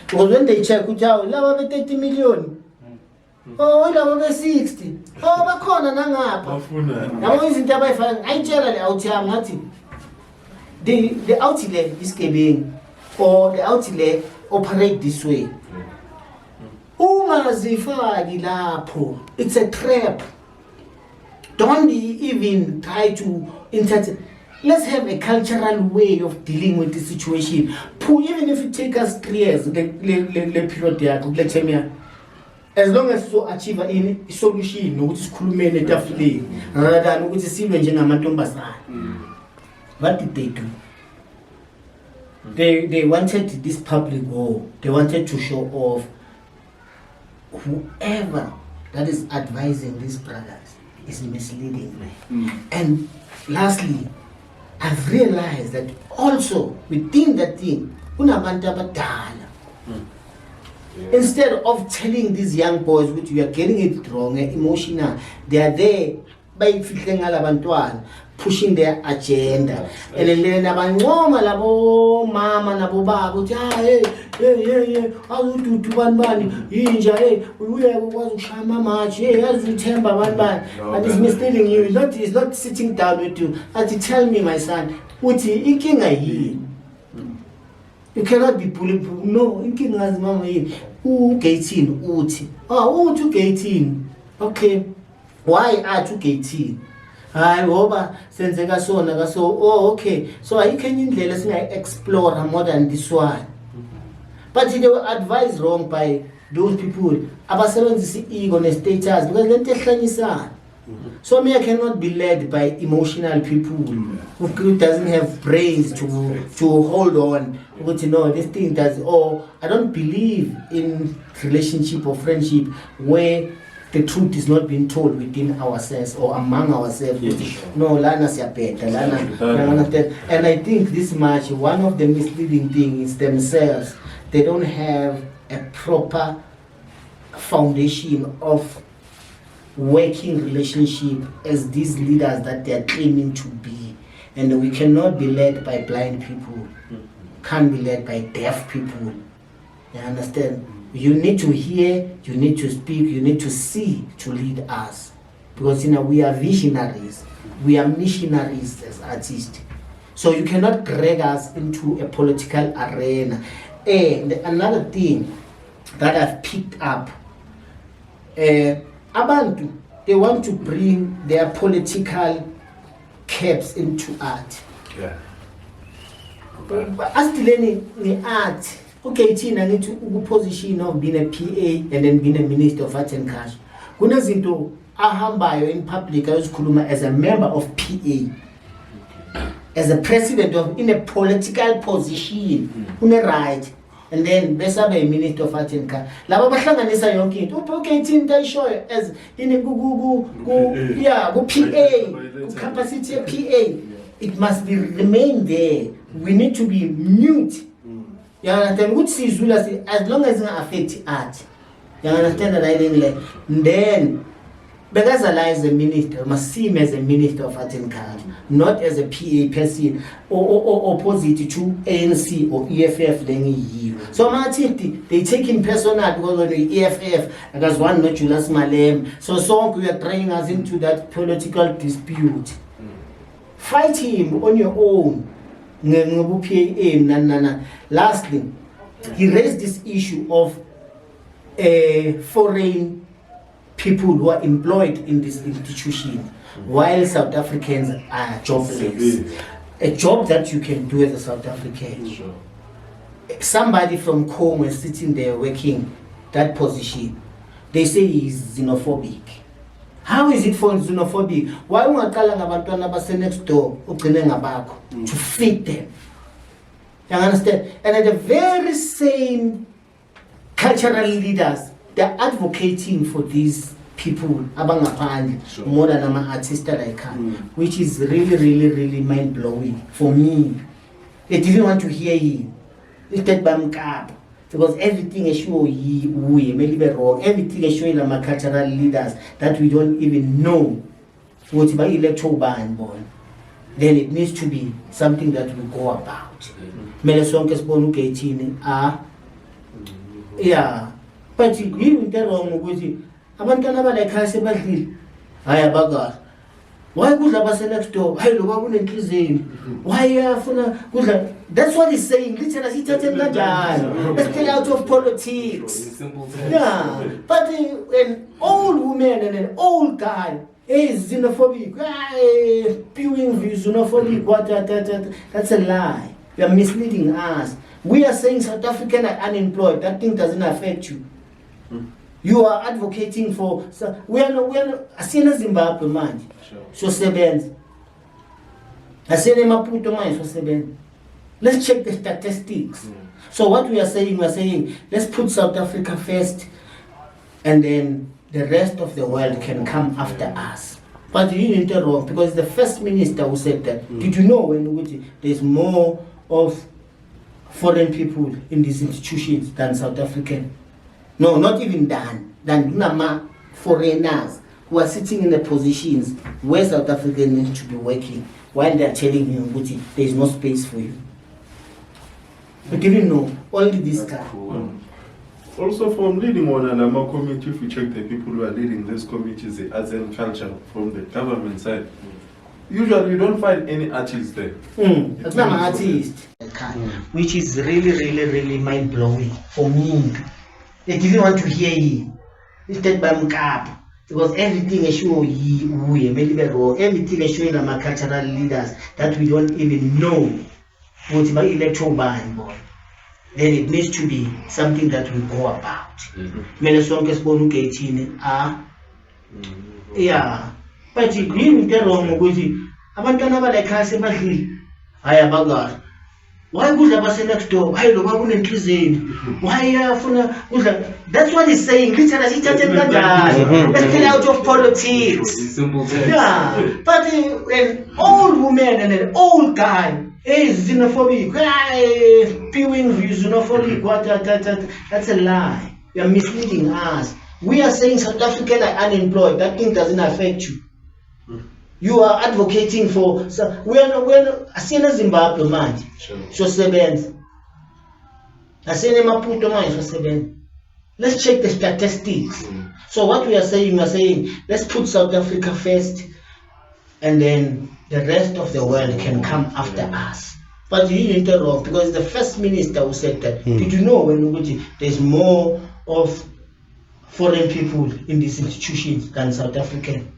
Because when they check, 30 million. Oh, 60. The outlet is giving, or the outlet operate this way. It's a trap. Don't even try to entertain. Let's have a cultural way of dealing with the situation. Even if it takes us 3 years, the period, as long as to achieve a solution, which is khulumene tafuleni, rather than which is silwe njengamantombazana. What did they do? They wanted this public war. They wanted to show off. Whoever that is advising these brothers is misleading me. And lastly, I've realized that also within that thing, instead of telling these young boys which you are getting it wrong, emotional, they are there by pushing their agenda. And then abancoma labo mama nabo baba uthi awududu banibani inja uye ukwazi ukushaya amamatch azithemba banibani. And it's misleading you. It's not sitting down with you. Athi tell me my son uthi inkinga yini. You cannot be bullied. No, inkinga azimama yini. Gayton uthi uthi Gayton. Okay, why are you Gayton? hayi ngoba senzeka sona ka so oh okay so ayikho enye indlela singayi-explore more than this one. But they were advised wrong by those people abasebenzisa i-ego ne-status because lento ehlanyisana. So me, I cannot be led by emotional people who doesn't have brains to hold on. But you know, this thing does. Or I don't believe in relationship or friendship where the truth is not being told within ourselves or among ourselves. Yes. No, Lana better, Lana. And I think this much, one of the misleading things is themselves. They don't have a proper foundation of working relationship as these leaders that they are claiming to be. And we cannot be led by blind people. Can't be led by deaf people. You understand? You need to hear, you need to speak, you need to see to lead us. Because we are visionaries. We are missionaries as artists. So you cannot drag us into a political arena. And another thing that I've picked up, Abantu, they want to bring their political caps into art. Yeah. As the learning art, okay, I need to position of being a PA and then being a Minister of Art and Culture. Kunazinto ahambayo in public as a member of PA, as a president of in a political position, right. And then besabe a Minister of Art and Culture. Laba bahlanganisa yonke into. Okay, tayishoyo as in a go PA, capacity of PA. It must be remain there. We need to be mute. You understand? Good see as long as it doesn't affect art. You understand that I think then because Allah is a minister, must see him as a minister of art and culture, not as a PA person or opposite to ANC or EFF. So they take him personal because when the EFF, there's one not Julius Malem. So we are trying us into that political dispute. Fight him on your own. Lastly, he raised this issue of foreign people who are employed in this institution while South Africans are jobless. A job that you can do as a South African. Sure. Somebody from Congo is sitting there working that position. They say he's xenophobic. How is it for xenophobic? Why ungaqala ngabantwana base next door ugcine ngabakho to feed them? You understand? And at the very same cultural leaders, they're advocating for these people abangaphandle more than artists like her, which is really, really, really mind blowing for me. They didn't want to hear him. It's that bamkap. Because everything is showing we may be wrong. Everything is showing our cultural leaders that we don't even know what's by electoral ban born. Then it needs to be something that we go about. Melesonke's bonu Gayton yeah. But you tell wrong with it. Abantwana like I said, haya baga. Why kudla base next door? Hayi lo bakunenhlizeni. Why yafuna kudla? That's what he's saying. Literally sithathe kanjani. Let's get out of politics. Yeah. But an old woman and an old guy is xenophobic. Spewing views, xenophobic. What? That's a lie. You are misleading us. We are saying South African are unemployed. That thing doesn't affect you. You are advocating for. So we are not. Asina Zimbabwe man. So sebenza. Asina Maputo man. So sebenza. Let's check the statistics. So what we are saying, let's put South Africa first, and then the rest of the world can come after us. But you didn't tell wrong because the first minister who said that. Did you know when there's more of foreign people in these institutions than South African? No, not even than Nama foreigners who are sitting in the positions where South Africans need to be working while they are telling you there is no space for you. But even know only this guy. Also, from leading on Alama committee, if you check the people who are leading this committee, the arts and culture from the government side, usually you don't find any artists there. That's not an artist. Which is really, really, really mind blowing for me. They didn't want to hear him. Instead by Mkap. Because everything is showing everything is showing our cultural leaders that we don't even know what about electoral ban, boy. Then it needs to be something that we go about. Yeah, but you the wrong why good about next door? Why do I why that's what he's saying. Let's get out of politics. Yeah, but an old woman and an old guy is xenophobic. Spewing xenophobic. That's a lie. You are misleading us. We are saying South Africans are unemployed. That thing doesn't affect you. You are advocating for. We're asina Zimbabwe manje. So sebenza. Asina Maputo manje so sebenza. Let's check the statistics. So what we are saying, let's put South Africa first, and then the rest of the world can come after us. But you didn't tell wrong, because the first minister who said that. Did you know when there's more of foreign people in these institutions than South African?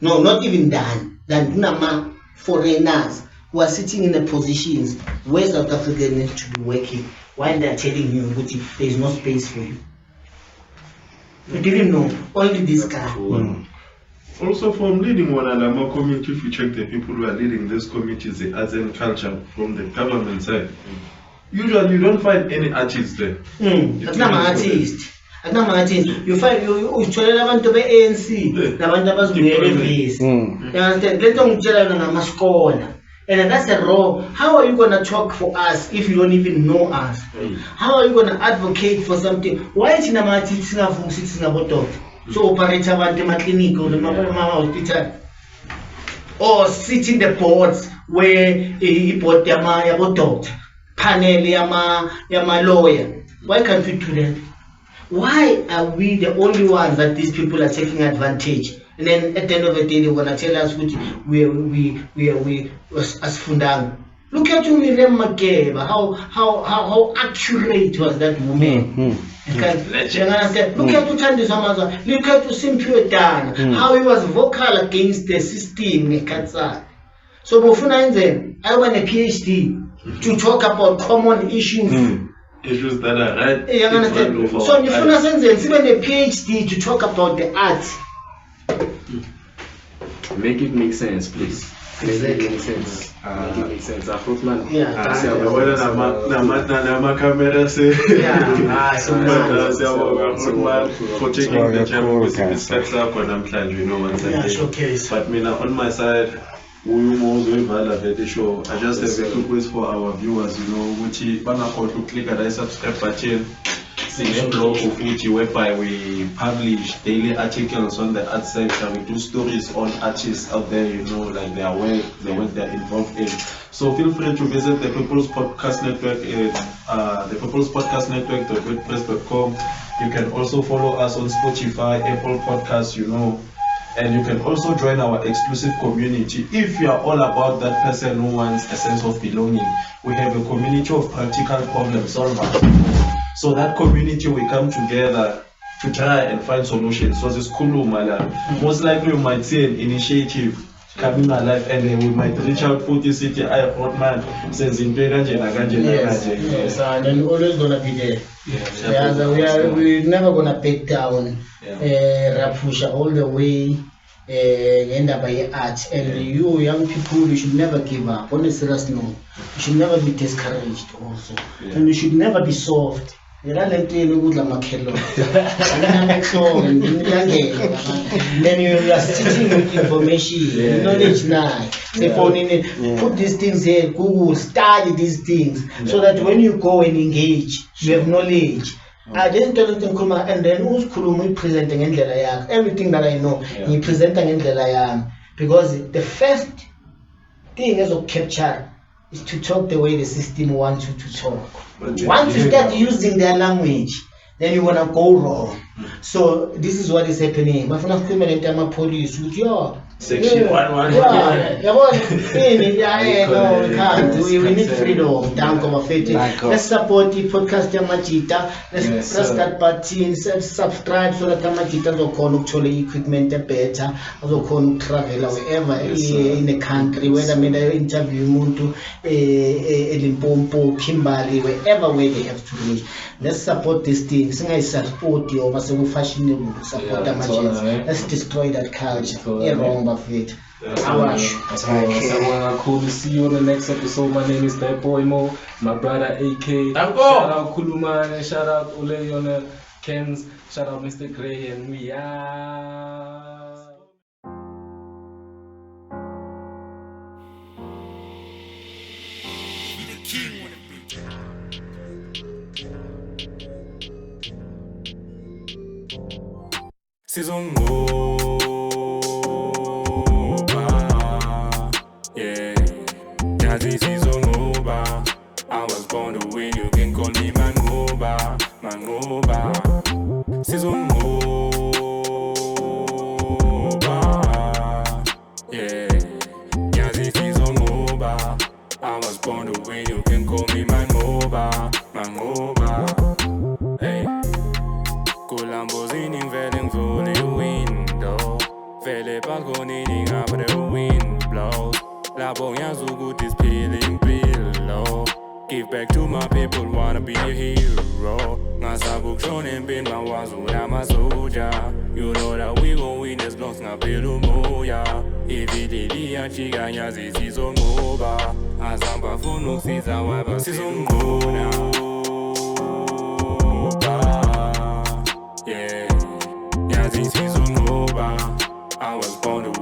No, not even than Nama foreigners who are sitting in the positions where South Africa needs to be working, while they're telling you there is no space for you. You didn't know, only this guy. Also, from leading one Alama community, if you check the people who are leading this community, the arts and culture from the government side, usually you don't find any artists there. That's not my artist. You find you try to be ANC, and that's a wrong. How are you gonna talk for us if you don't even know us? How are you gonna advocate for something? Why is it not so operate about the clinic or the hospital, or sit in the boards where he bought your panel, your lawyer? Why can't we do that? Why are we the only ones that these people are taking advantage? And then at the end of the day, they want to tell us we as Fundang. Look at you, Miriam Makeba. How accurate was that woman? Look at you, Tandi Samaza. Look at you, Simpio Dan. How he was vocal against the system. So, I want a PhD to talk about common issues. Issues that are right. So if you send even a PhD to talk about the art. Make it make sense, please. Make it make sense. Make it make sense. But on my side, I just have a quick quiz for our viewers, which is to click at the subscribe button. A blog of which whereby we publish daily articles on the art sector. We do stories on artists out there, like their work, the work they're involved in. So feel free to visit the People's Podcast Network at the People's Podcast Network.wordpress.com. You can also follow us on Spotify, Apple Podcasts, and you can also join our exclusive community. If you are all about that person who wants a sense of belonging, we have a community of practical problem solvers. So that community will come together to try and find solutions. So this most likely you might see an initiative coming alive, and then we might reach out for the city. I thought, man, since in yes, and always gonna be there. We're never gonna back down. Rapusha all the way. End up by art, and you young people, you should never give up. On a serious note, you should never be discouraged also, and you should never be soft. Then you are sitting with information, knowledge now. Put these things here, Google, study these things, so that when you go and engage, you have knowledge. I didn't tell them, and then who's presenting in the everything that I know, he presenting in the because the first thing as a capture is to talk the way the system wants you to talk. Once you start using their language, then you wanna go wrong. So this is what is happening. Bafuna ukukhuluma lento yamapolice ukuthi yo Section 111. Yeah, no, we can't. We need freedom. Danko mafeti. Let's support the podcast Yamajita. Let's press that button. Subscribe so that Yamajita zokhona ukuthola equipment better. Azokhona travel wherever in the country. Whether mina interview umuntu eLimpopo, Kimberley, wherever way they have to reach. Let's support this thing. Support you, but so fashionable support Yamajita. Let's destroy that culture. Yeah, wrong buffet. Cool to see you on the next episode. My name is that boy Mo, my brother AK. Shout out Kuluman and shout out Ole on the Kens. Shout out Mr. Gray and we are. Season this is over. I was born to win, you can call me Mangoba. Season over. Yeah, this is over. I was born to win, you can call me Mangoba. Hey, Colambosini velling through the window. Vele balconini after the wind blows. La boya zugut is peeling below. Give back to my people, wanna be a hero. Ngasabuk shonen bin ma wazula masoja. You know that we gon' win as long as na pelu moya. Ividiliya chiga nyazi season over. Azamba funu siza waba season over. Yeah, nyazi season over. I was born to